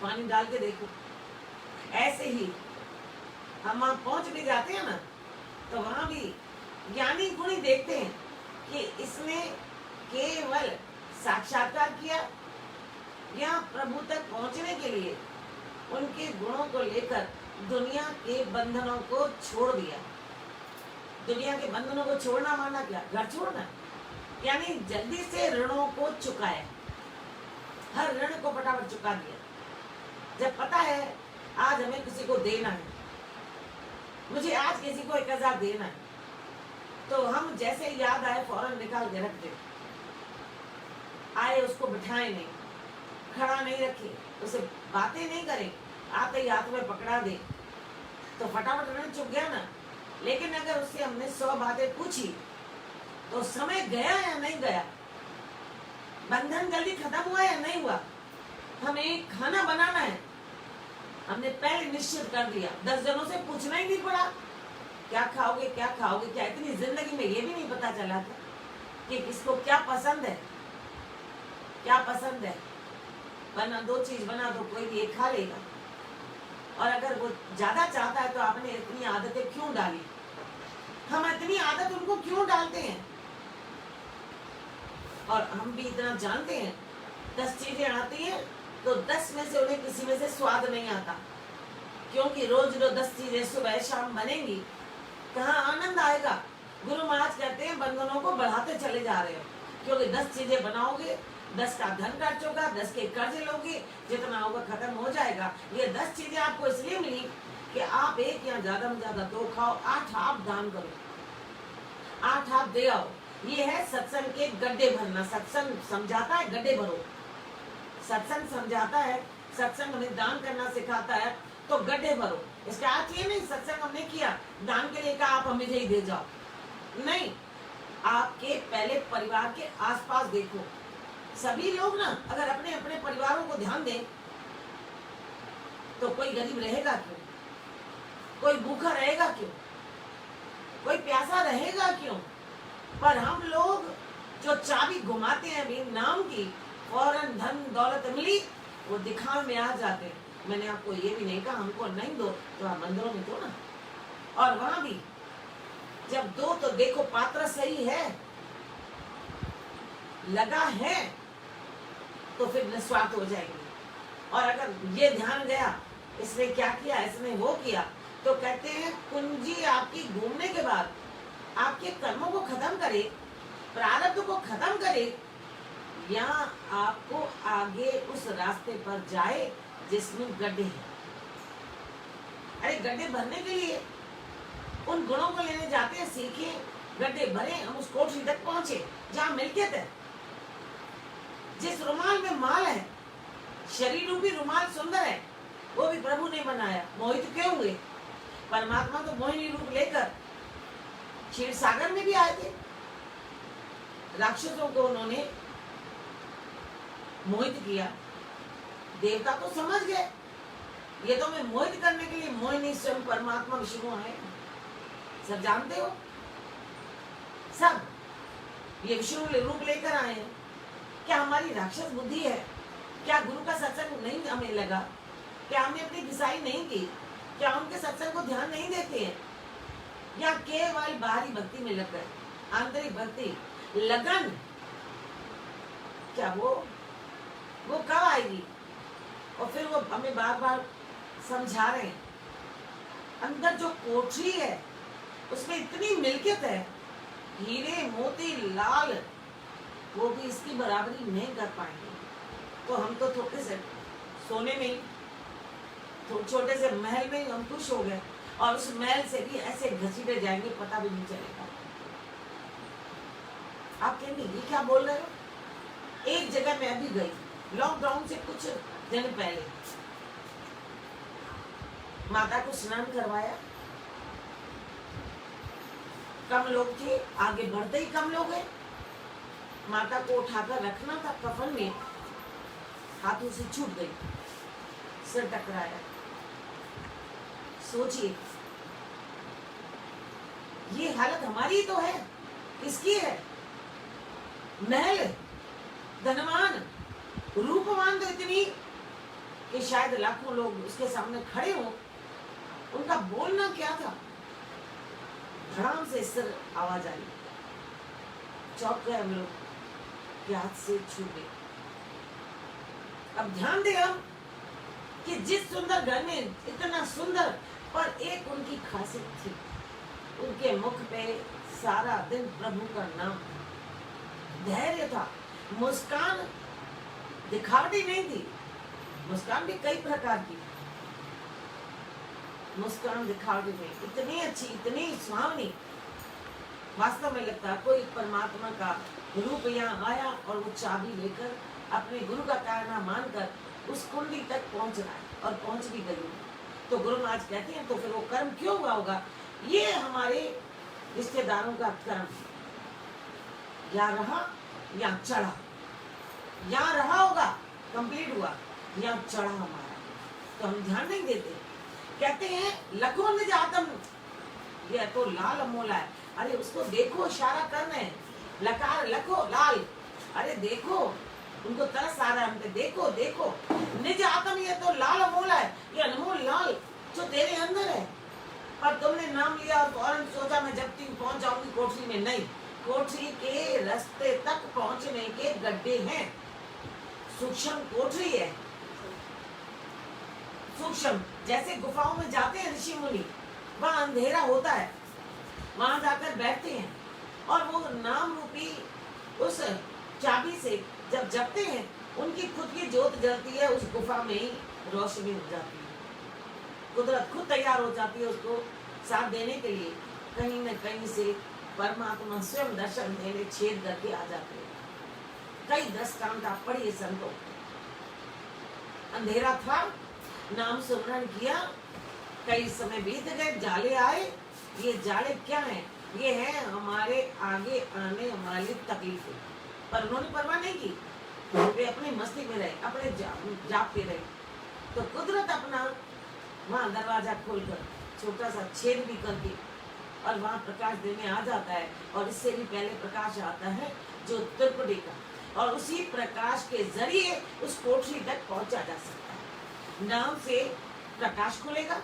पानी डाल के देखो। ऐसे ही हम वहां पहुंच भी जाते हैं ना, तो वहां भी ज्ञानी गुणी देखते हैं कि इसने केवल साक्षात्कार किया या प्रभु तक पहुंचने के लिए उनके गुणों को लेकर दुनिया के बंधनों को छोड़ दिया। दुनिया के बंधनों को छोड़ना माना क्या? घर छोड़ना, यानी जल्दी से ऋणों को चुकाया, हर ऋण को फटाफट चुका दिया। जब पता है आज हमें किसी को देना है, मुझे आज किसी को 1000 देना है, तो हम जैसे याद आए फौरन निकाल के रख दे। आए उसको बिठाए नहीं, खड़ा नहीं रखे, उसे बातें नहीं करें, आते ही हाथ में पकड़ा दे, तो फटाफट ऋण चुक गया ना। लेकिन अगर उससे हमने 100 बातें पूछी तो समय गया या नहीं गया, बंधन जल्दी खत्म हुआ या नहीं हुआ। हमें खाना बनाना है, हमने पहले निश्चित कर दिया, 10 जनों से पूछना ही नहीं पड़ा क्या खाओगे क्या खाओगे क्या। इतनी जिंदगी में ये भी नहीं पता चला था कि किसको क्या पसंद है, क्या पसंद है। बना 2 चीज बना दो, कोई भी एक खा लेगा। और अगर वो ज्यादा चाहता है तो आपने इतनी आदतें क्यों डाली, हम इतनी आदत उनको क्यों डालते हैं। और हम भी इतना जानते हैं 10 चीजें आती हैं तो 10 में से उन्हें किसी में से स्वाद नहीं आता, क्योंकि रोज रोज 10 चीजें सुबह शाम बनेंगी, कहाँ आनंद आएगा। गुरु महाराज कहते हैं बंधनों को बढ़ाते चले जा रहे हो, क्योंकि 10 चीजें बनाओगे, 10 का धन खर्च होगा, 10 के कर्ज लोगे, जितना होगा खत्म हो जाएगा। ये 10 चीजें आपको इसलिए मिली कि आप एक या ज्यादा में ज्यादा 2 खाओ, 8 आप दान करो, 8 आप दे आओ। ये है सत्संग के गड्ढे भरना। सत्संग समझाता है गड्ढे भरो, सत्संग समझाता है, सत्संग हमें दान करना सिखाता है, तो गड्ढे भरो। इसका अर्थ ये नहीं सत्संग हमने किया, दान के लिए कहा आप हमें ही दे जाओ, नहीं। आपके पहले परिवार के आसपास देखो, सभी लोग ना अगर अपने अपने परिवारों को ध्यान दें तो कोई गरीब रहेगा क्यों, कोई भूखा रहेगा क्यों, कोई प्यासा रहेगा क्यों। पर हम लोग जो चाबी घुमाते हैं अभी नाम की, फौरन धन दौलत मिली, वो दिखावे में आ जाते हैं। मैंने आपको ये भी नहीं कहा हमको नहीं दो, तो आप मंदिरों में दो ना। और वहां भी जब दो तो देखो पात्र सही है, लगा है, तो फिर निस्वार्थ हो जाएगी। और अगर ये ध्यान गया इसने क्या किया, इसने वो किया, तो कहते हैं कुंजी आपकी घूमने के बाद आपके कर्मों को खत्म करे, प्रारब्ध को खत्म करे, या आपको आगे उस रास्ते पर जाए जिसमें गड्ढे हैं। अरे गड्ढे भरने के लिए उन गुणों को लेने जाते हैं, सीखे, गड्ढे भरे, हम उस कोठरी तक पहुंचे जहां मिल्कियत है। जिस रुमाल में माल है, शरीर रूपी रुमाल सुंदर है, वो भी प्रभु ने बनाया। मोहित क्यों हुए? परमात्मा तो मोहिनी रूप लेकर क्षीर सागर में भी आए थे, राक्षसों को उन्होंने मोहित किया। देवता तो समझ गए ये तो मैं मोहित करने के लिए मोहिनी स्वयं परमात्मा विष्णु है, सब जानते हो, सब ये विष्णु रूप लेकर आए हैं। क्या हमारी राक्षस बुद्धि है? क्या गुरु का सत्संग नहीं हमें लगा? क्या हमने अपनी घिसाई नहीं की? क्या उनके सत्संग को ध्यान नहीं देते हैं? या केवल बाहरी भक्ति में लग गए? आंतरिक भक्ति, लगन, क्या वो कब आएगी? और फिर वो हमें बार बार समझा रहे हैं, अंदर जो कोठरी है उसमें इतनी मिल्कियत है, हीरे मोती लाल, वो भी इसकी बराबरी नहीं कर पाएंगे। तो हम तो थोड़े से सोने में ही, छोटे से महल में ही हम खुश हो गए, और उस महल से भी ऐसे घसीटे जाएंगे पता भी नहीं चलेगा। आप कहेंगे ये क्या बोल रहे हो? एक जगह मैं अभी गई, लॉकडाउन से कुछ दिन पहले, माता को स्नान करवाया, कम लोग थे, आगे बढ़ते ही कम लोग हैं। माता को उठाकर रखना था कफन में, हाथों से छूट गई, सिर टकराया। सोचिए ये हालत हमारी तो है, किसकी है? महल, धनवान, रूपवान तो इतनी कि शायद लाखों लोग उसके सामने खड़े हों। उनका बोलना क्या था? धड़ाम से सिर आवाज आई, चौंक गए हम लोग कि हाथ से छूट गए। अब ध्यान दे हम कि जिस सुंदर घर में इतना सुंदर, पर एक उनकी खासियत थी, उनके मुख पे सारा दिन प्रभु का नाम, धैर्य था, मुस्कान दिखावटी नहीं थी। मुस्कान भी कई प्रकार की, मुस्कान दिखावटी नहीं, इतनी अच्छी, इतनी सुहावनी, वास्तव में लगता कोई परमात्मा का रूप यहाँ आया और वो चाबी लेकर अपने गुरु का कहना मानकर उस कुंडी तक पहुंच रहा है, और पहुंच भी गई। तो गुरु महाराज कहते हैं तो फिर वो कर्म क्यों हुआ होगा? ये हमारे रिश्तेदारों का कर्म, या रहा या चढ़ा, या रहा होगा कंप्लीट हुआ, या चढ़ा हमारा, तो हम ध्यान नहीं देते। कहते हैं लखो निज आत्म, ये तो लाल अमोला है, अरे उसको देखो, इशारा कर रहे हैं, लकार लखो लाल, अरे देखो, उनको तरस आ रहा है हमसे, देखो देखो निज आत्म, ये तो लाल अमोला है, ये अनमोल लाल जो तेरे अंदर है। पर तुमने नाम लिया और फौरन सोचा मैं जब तक पहुंच जाऊंगी कोठरी में, नहीं, कोठरी के रास्ते तक पहुंचने के गड्ढे हैं, सूक्ष्म कोठरी है, सूक्ष्म। जैसे गुफाओं में जाते हैं ऋषि मुनि, वहां अंधेरा होता है, वहां जाकर बैठते हैं और वो नाम रूपी उस चाबी से जब जपते हैं, उनकी खुद की ज्योत जलती है, उस गुफा में ही रोशनी हो जाती है, कुदरत खुद तैयार हो जाती है उसको साथ देने के लिए। कहीं न कहीं से परमात्मा स्वयं दर्शन देने छेद करके आ जाते हैं। कई दृष्टांत आप पढ़िए संतों, अंधेरा था, नाम सुमरन किया, कई समय बीत गए, जाले आए, ये जाले क्या है? ये है हमारे आगे आने वाली तकलीफें, पर उन्होंने परवाह नहीं की, वे अपनी मस्ती में रहे, अपने जाप पे रहे। तो कुदरत अपना वहाँ दरवाजा खोलकर छोटा सा छेद भी करके और वहाँ प्रकाश देने आ जाता है, और इससे भी पहले प्रकाश आता है जो त्रिपुटी का, और उसी प्रकाश के जरिए उस कोठरी तक पहुंचा जा सकता है। नाम से प्रकाश खुलेगा,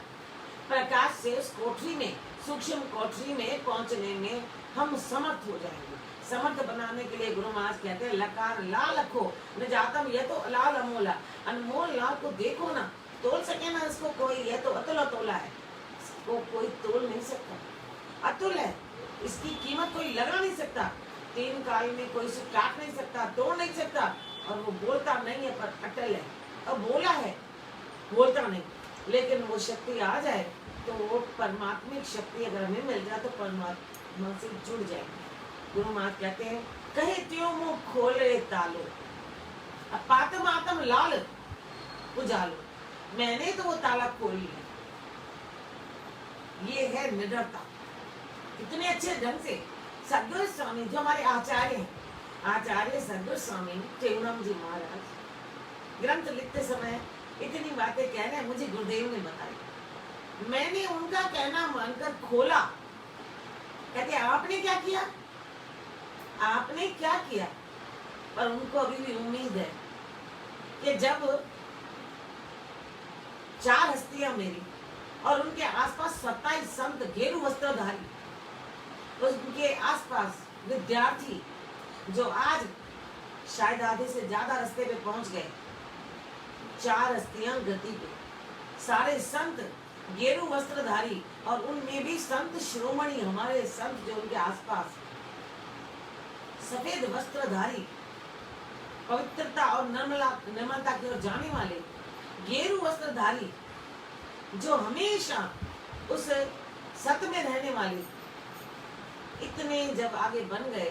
प्रकाश से उस कोठरी में, सूक्ष्म कोठरी में पहुंचने में हम समर्थ हो जाएंगे। समर्थ बनाने के लिए गुरु महाराज कहते हैं लकार लाल रखो न जातम, ये तो लाल अमोला, अनमोल लाल को देखो ना, तोल सके ना इसको कोई, ये तो अतुल अतोला है, इसको कोई तोल नहीं सकता, अतुल है, इसकी कीमत कोई लगा नहीं सकता, तीन काल में कोई इसे काट नहीं सकता, तोड़ नहीं सकता, और वो बोलता नहीं है पर अटल है, और बोला है, बोलता नहीं, लेकिन वो शक्ति आ जाए तो वो परमात्मिक शक्ति अगर हमें मिल जाए तो परमात्मा से जुड़ जाएंगे। गुरु महाराज कहते हैं कहे त्यों मुंह खोले तालो, पातम आतम लाल उजालो, मैंने तो वो ताला खोल लिया। ये है निडरता। इतने अच्छे ढंग से सदगुरु स्वामी जो हमारे आचार्य हैं, आचार्य सदगुरु स्वामी टेउराम जी महाराज ग्रंथ लिखते समय इतनी बातें कह रहे हैं, मुझे गुरुदेव ने बताई, मैंने उनका कहना मानकर खोला। कहते आपने क्या किया, आपने क्या किया? पर उनको अभी भी उम्मीद है कि जब चार हस्तियां मेरी और उनके आसपास 27 संत गेरू वस्त्रधारी, उनके आसपास विद्यार्थी जो आज शायद आधे से ज्यादा रास्ते पे पहुंच गए, चार हस्तियां गति पे, सारे संत गेरू वस्त्रधारी, और उनमें भी संत श्रोमणी, हमारे संत जो उनके आसपास सफेद वस्त्रधारी, पवित्रता और निर्मलता की ओर जाने वाले गेरू वस्त्रधारी, जो हमेशा उस सत में रहने वाले, इतने जब आगे बन गए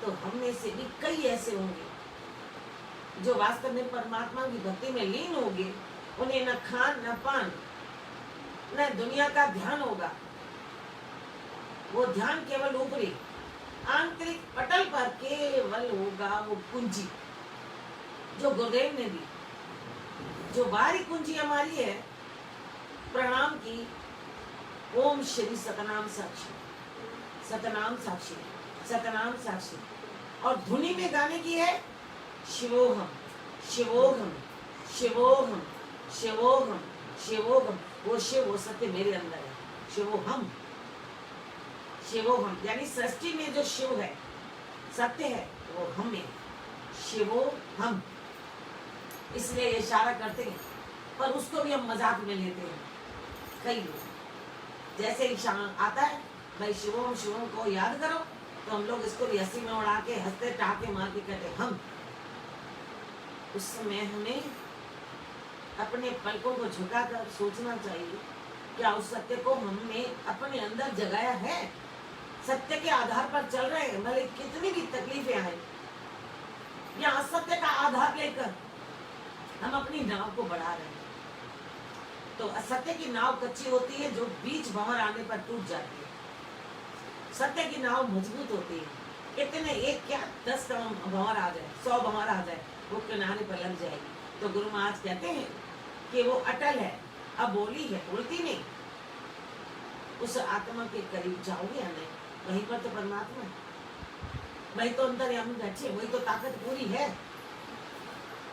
तो हम में से भी कई ऐसे होंगे जो वास्तव में परमात्मा की भक्ति में लीन होंगे। उन्हें न खान न पान न दुनिया का ध्यान होगा, वो ध्यान केवल ऊपरी आंतरिक पटल पर केवल होगा वो कुंजी जो गुरुदेव ने दी। जो बाहरी कुंजी हमारी है प्रणाम की, ओम श्री सतनाम साक्षी, सतनाम साक्षी, सतनाम साक्षी, और धुनी में गाने की है शिवोहम शिवोहम शिवोहम शिवोहम शिवोहम। वो शिव, वो सत्य मेरे अंदर है, शिवोहम शिवोहम, यानी सृष्टि में जो शिव है, सत्य है, वो हम में शिवोहम। इसलिए ये इशारा करते हैं पर उसको भी हम मजाक में लेते हैं कई लोग। जैसे ही शाम आता है, भाई शिवम शिवम को याद करो, तो हम लोग इसको भी हंसी में उड़ा के हंसते टाके मार के कहते हम। उस समय हमें अपने पलकों को झुकाकर सोचना चाहिए, क्या उस सत्य को हमने अपने अंदर जगाया है? सत्य के आधार पर चल रहे हैं, भले कितनी भी तकलीफें आए, या असत्य का आधार लेकर हम अपनी नाव को बढ़ा रहे हैं। तो असत्य की नाव कच्ची होती है, जो बीच भंवर आने पर टूट जाती है। सत्य की नाव मजबूत होती है, कितने एक क्या 10 भंवर आ जाए, 100 भंवर आ जाए, वो किनारे पर लग जाएगी। तो गुरु महाराज कहते हैं कि वो अटल है, अब बोली है, बोलती नहीं। उस आत्मा के करीब जाओगे या नहीं? वहीं पर तो परमात्मा है, वही तो अंतर्यामी बैठे, वही तो ताकत पूरी है।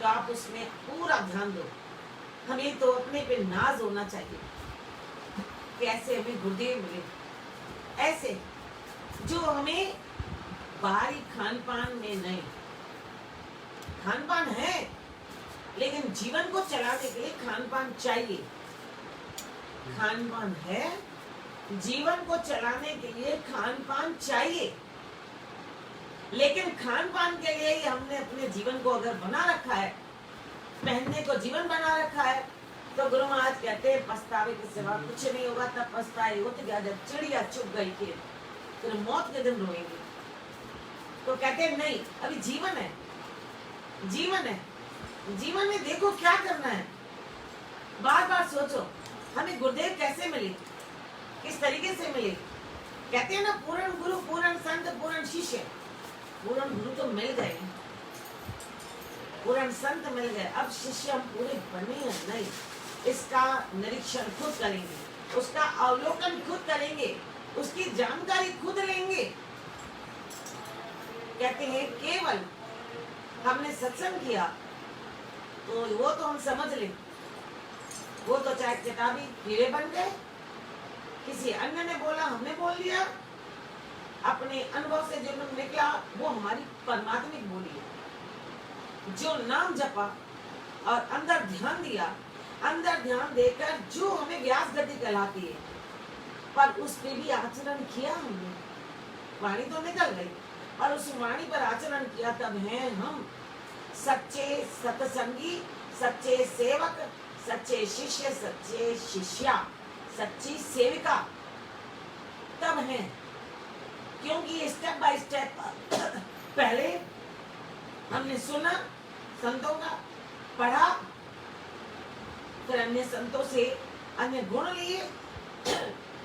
तो आप उसमें पूरा ध्यान दो। हमें तो अपने पे नाज होना चाहिए कि ऐसे हमें गुरुदेव मिले, ऐसे जो हमें बाहरी खान पान में नहीं, खान पान है लेकिन जीवन को चलाने के लिए खान पान चाहिए। खान पान है, जीवन को चलाने के लिए खान पान चाहिए, लेकिन खान पान के लिए ही हमने अपने जीवन को अगर बना रखा है, पहनने को जीवन बना रखा है, तो गुरु महाराज कहते हैं पछतावे के सिवा कुछ नहीं होगा। तब पछताए होते क्या, जब चिड़िया चुग गई थी, फिर मौत के दिन रोएंगे। तो कहते हैं नहीं, अभी जीवन है, जीवन है, जीवन में देखो क्या करना है। बार बार सोचो हमें गुरुदेव कैसे मिले, किस तरीके से मिले। कहते हैं ना, पूर्ण गुरु, पूर्ण संत, पूर्ण शिष्य। पूर्ण गुरु तो मिल गए, पूर्ण संत मिल गए, अब शिष्य हम पूरे बने या नहीं, इसका निरीक्षण खुद करेंगे, उसका अवलोकन खुद करेंगे, उसकी जानकारी खुद लेंगे। कहते हैं केवल हमने सत्संग किया तो वो तो हम समझ ले, वो तो चाहे किताबी कीड़े बन गए, किसी अन्य ने बोला हमने बोल दिया, अपने अनुभव से जो निकला वो हमारी परमात्मिक बोली है। जो नाम जपा और अंदर ध्यान दिया, अंदर ध्यान देकर जो हमें व्यास गति कहलाती है, पर उस पे भी आचरण किया हमने। वाणी तो निकल गई और उस वाणी पर आचरण किया, तब हैं हम सच्चे सत्संगी, सच्चे सेवक, सच्चे शिष्य, सच्चे शिष्या, सच्ची सेविका, तब हैं। क्योंकि स्टेप बाय स्टेप पहले हमने सुना, संतों का पढ़ा, फिर अन्य संतों से अन्य गुण लिए,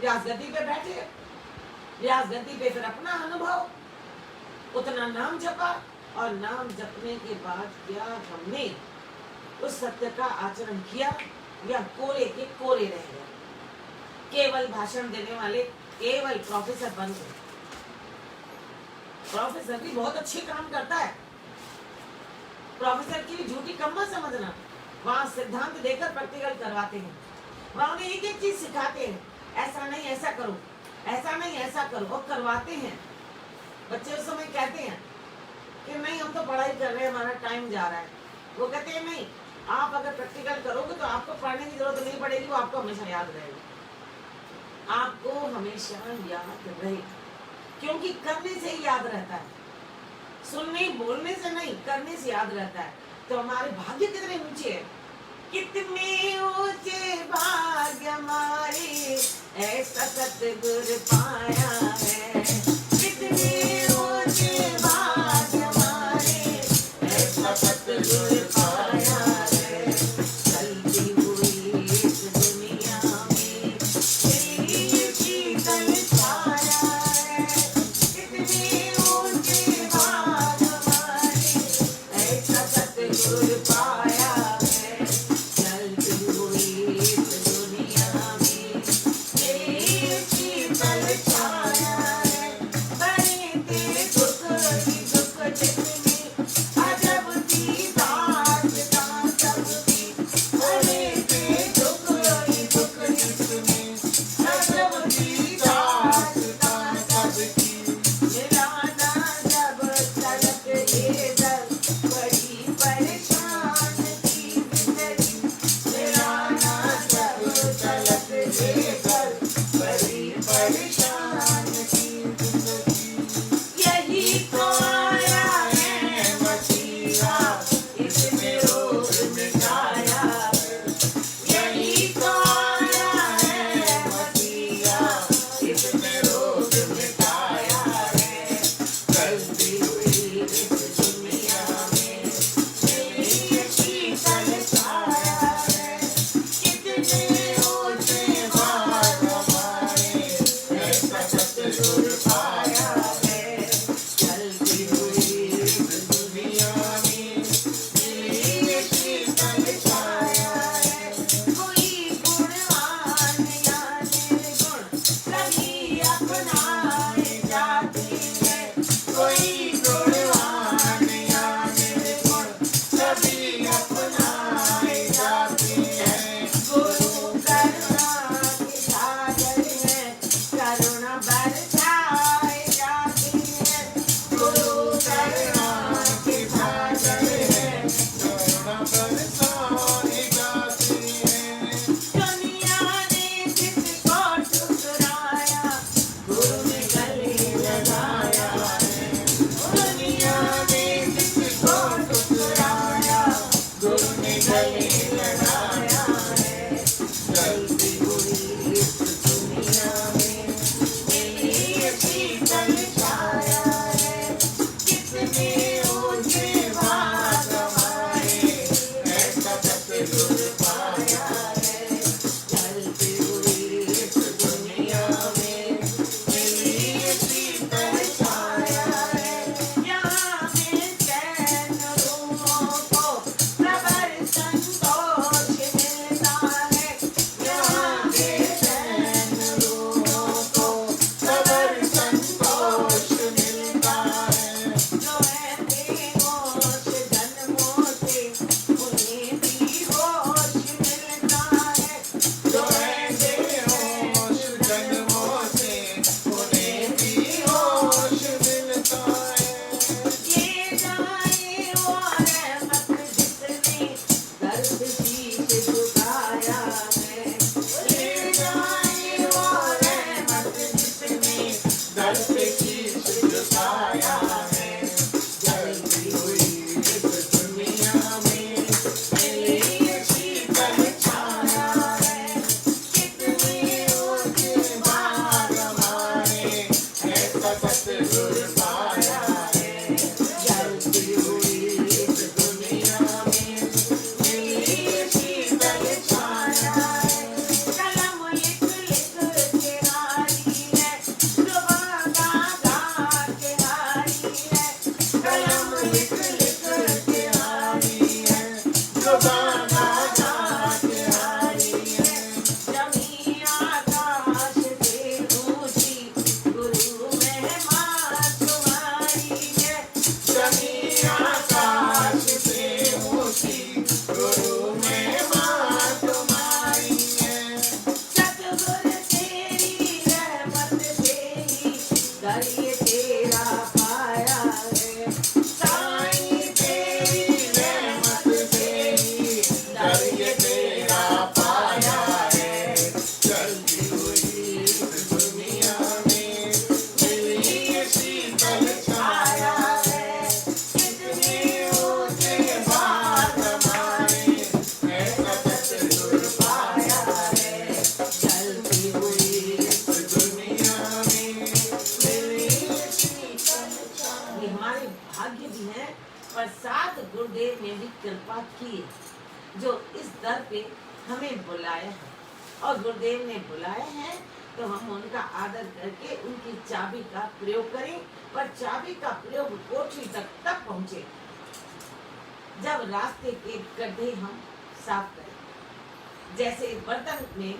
व्यास गति पे बैठे, व्यास गति पे फिर अपना अनुभव, उतना नाम जपा, और नाम जपने के बाद क्या हमने उस सत्य का आचरण किया या कोरे के कोरे रह गए, केवल भाषण देने वाले, केवल प्रोफेसर बन गए। प्रोफेसर भी बहुत अच्छे काम करता है, प्रोफेसर की भी झूठी कम मत समझना। वहाँ सिद्धांत देकर प्रैक्टिकल करवाते हैं, वहाँ उन्हें एक एक चीज सिखाते हैं, ऐसा नहीं ऐसा करो, ऐसा नहीं ऐसा करो, और करवाते हैं। बच्चे उस समय कहते हैं कि नहीं हम तो पढ़ाई कर रहे हैं, हमारा टाइम जा रहा है। वो कहते हैं नहीं, आप अगर प्रैक्टिकल करोगे तो आपको पढ़ने की जरूरत नहीं पड़ेगी, वो आपको हमेशा याद रहेगा, आपको हमेशा याद रहेगा, क्योंकि करने से ही याद रहता है, सुनने बोलने से नहीं, करने से याद रहता है। तो हमारे भाग्य कितने ऊंचे हैं, कितने ऊंचे भाग्य हमारे, ऐसा सतगुरु पाया है। कितने ऊंचे भाग्य हमारे, ऐसा सतगुरु पाया है। चलती हुई इस दुनिया में तेरी शीतल छाया है। कितने ऊंचे भाग्य हमारे, ऐसा सतगुरु पाया है। चलती हुई इस दुनिया में तेरी शीतल छाया लेकर बड़ी परेशान की जिंदगी। यही तो आया है मसीहा, इसने रोग मिटाया यही तो आया है मसीहा, इसने रोग मिटाया है। चलती हुई इस दुनिया में मेरी शीतल छाया है। कितने ऊंचे बाग हमारे, ऐसा सतगुर पाया है। चलती हुई इस दुनिया में मेरी शीतल छाया है। कोई गुणवान या निर्गुण सभी अपनाए जाते हैं। कोई गुणवान या निर्गुण सभी अपनाए जाते हैं। गुरु करुणा के सागर हैं, करुणा बरसाए जाते हैं। गुरु करुणा के सागर हैं, करुणा बरसाए जाते हैं। दुनिया ने जिसको ठुकराया, गुरु ने गले लगाया है। दुनिया ने जिसको ठुकराया, गुरु ने गले लगाया है। चलती हुई इस दुनिया में मेरी शीतल छाया है। कितने ऊंचे बाग हमारे, ऐसा सतगुर पाया है। चलती हुई इस दुनिया में मेरी शीतल छाया है। यहाँ में चैन रूहों को प्रबल संतोष मिलता है। यहाँ के चैन रूहों को सबर संतोष मिलता है। जो है बेहोश जन्मों से, उन्हें भी होश मिलता है। जो है बेहोश जन्मों से, उन्हें भी होश मिलता है। ये जाए वो रहमत जिसने दर्द शीश झुकाया है। ले जाए वो रहमत जिसने दर पे शीश झुकाया है। चलती हुई इस दुनिया में मेरी शीतल छाया है। कितने ऊंचे बाग हमारे, ऐसा सतगुर पाया है। चलती हुई इस दुनिया में मेरी शीतल छाया है। कलम लिख लिख के हारी है, जुबां गा के हारी है। कलम लिख लिख के हारी है, जुबान गा के हारी है। जमीन आकाश से ऊंची गुरु महिमा तुम्हारी है। जमीन आकाश से ऊंची गुरु महिमा तुम्हारी है। सतगुर तेरी रहमत से ही दर ये तेरा पाया है। साईं तेरी रहमत से ही दर ये तेरा पाया है। चलती हुई इस दुनिया में मेरी शीतल छाया है। कितने ऊंचे बाग हमारे, ऐसा सतगुर पाया है। चलती हुई इस दुनिया में मेरी शीतल छाया। ये हमारे भाग्य भी है, पर साथ गुरुदेव ने भी कृपा की है, जो इस दर पे हमें बुलाया है। और गुरुदेव ने बुलाया है तो हम उनका आदर करके उनकी चाबी का प्रयोग करें। पर चाबी का प्रयोग कोठरी तक तब पहुंचे जब रास्ते के गड्ढे हम साफ करें। जैसे बर्तन में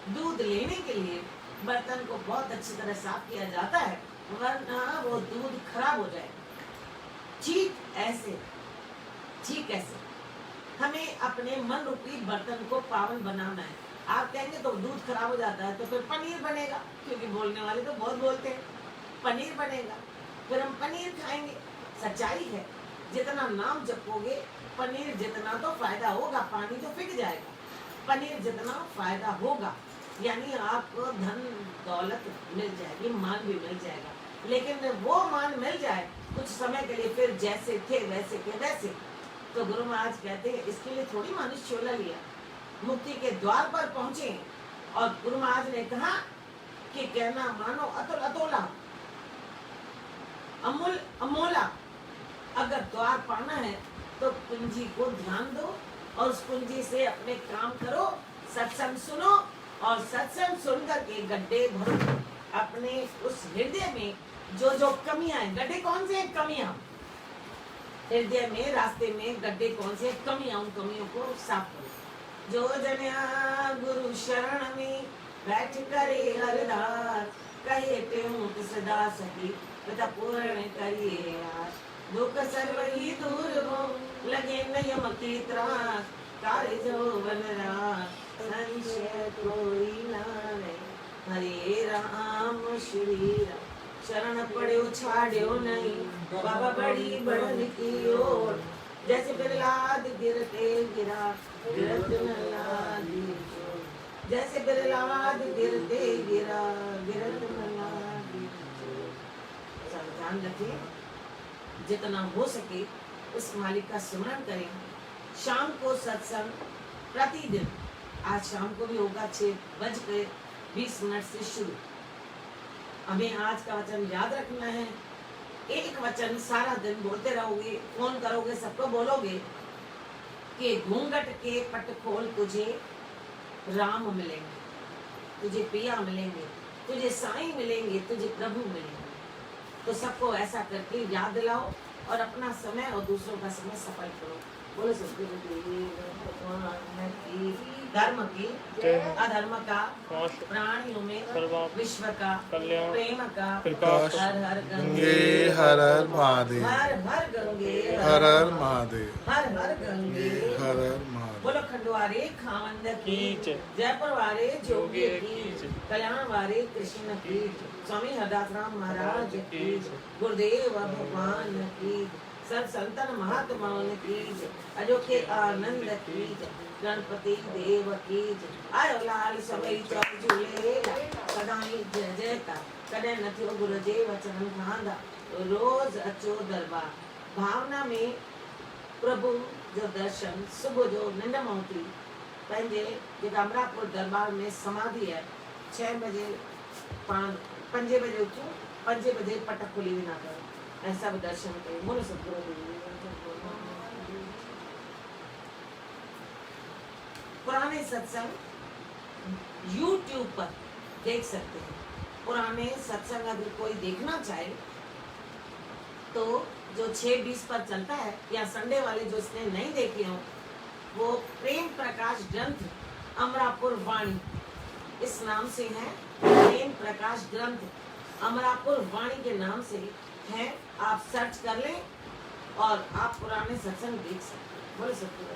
दूध लेने के लिए बर्तन को बहुत अच्छी तरह साफ किया जाता है, वरना वो दूध खराब हो जाए। ठीक ऐसे हमें अपने मन रूपी बर्तन को पावन बनाना है। आप कहेंगे तो दूध खराब हो जाता है, तो फिर पनीर बनेगा, क्योंकि बोलने वाले तो बहुत बोलते हैं। पनीर बनेगा, फिर हम पनीर खाएंगे। सच्चाई है, जितना नाम जपोगे पनीर जितना तो फायदा होगा, पानी तो फिक जाएगा। पनीर जितना फायदा होगा, यानी आपको धन दौलत मिल जाएगी, मान भी मिल जाएगा, लेकिन वो मान मिल जाए कुछ समय के लिए, फिर जैसे थे वैसे के वैसे। तो गुरु महाराज कहते हैं इसके लिए थोड़ी मनुष्य चोला लिया, मुक्ति के द्वार पर पहुंचे। और गुरु महाराज ने कहा कि कहना मानो अतुल अतोला, अमूल अमोला। अगर द्वार पाना है तो कुंजी को ध्यान दो और उस कुंजी से अपने काम करो, सत्संग सुनो और सत्संग सुनकर के गड्ढे भरो अपने उस हृदय में। जो जो कमियां हैं, गड्ढे कौन से हैं? कमियां हृदय में, रास्ते में गड्ढे कौन से हैं? कमियां, उन कमियों को साफ करो। जो जन्या गुरु शरण में बैठ करे हरदास, कहे त्यों सदा सकी तथा पूर्ण करिए यार। दुख सर्व ही दूर हो लगे नयम की त्रास, कार्य जो बन रहा संशय कोई ना रहे। हरे राम श्री राम शरण पड़ो छाड़ो नहीं, बाबा बड़ी बढ़न की ओर। जैसे प्रहलाद गिरते गिरा गिरत न लागी चोट, जैसे प्रहलाद गिरते गिरा गिरत न लागी चोट। सब ध्यान रखिए, जितना हो सके उस मालिक का स्मरण करें। शाम को सत्संग प्रतिदिन, आज शाम को भी होगा 6:20 से शुरू। हमें आज का वचन याद रखना है। एक वचन सारा दिन बोलते रहोगे, फोन करोगे, सबको बोलोगे कि घूंघट के पट खोल, तुझे राम मिलेंगे, तुझे पिया मिलेंगे, तुझे साईं मिलेंगे, तुझे प्रभु मिलेंगे। तो सबको ऐसा करके याद दिलाओ और अपना समय और दूसरों का समय सफल करो। बोलो सतगुरु भगवान की, धर्म की, अधर्म का, प्राणियों में, विश्व का प्रेम का, हर हर गंगे हर हर महादेव, हर हर गंगे, हर हर महादेव, हर हर गंगे, हर हर महादेव। बोलो खंडवारे खावंद की, जयपुर वारे जोगी की, कल्याण वारे कृष्ण की, स्वामी हरदास राम महाराज की, गुरुदेव भगवान की, सब संतन महात्माओं की, अजोके आनंद की, गणपति देव की। आयो लाल समय चौक झूले, सदाई जय जयकार, कदे न थियो गुरु जे वचन खांदा, रोज अचो दरबार। भावना में प्रभु जो दर्शन, सुबह जो निंड मोती पंहिंजे जेका अमरापुर दरबार में समाधि है, 6 बजे 5 बजे उठो, 5 बजे पट खुली ना करो, ऐसा भी दर्शन करो। बोलो सतगुरु। पुराने सत्संग YouTube पर देख सकते हैं। पुराने सत्संग अगर कोई देखना चाहे तो जो 6:20 पर चलता है, या संडे वाले जो इसने नहीं देखे हो, वो प्रेम प्रकाश ग्रंथ अमरापुर वाणी इस नाम से है। प्रेम प्रकाश ग्रंथ अमरापुर वाणी के नाम से है। आप सर्च कर लें और आप पुराने सत्संग देख सकते हैं। बोले सतगुरु।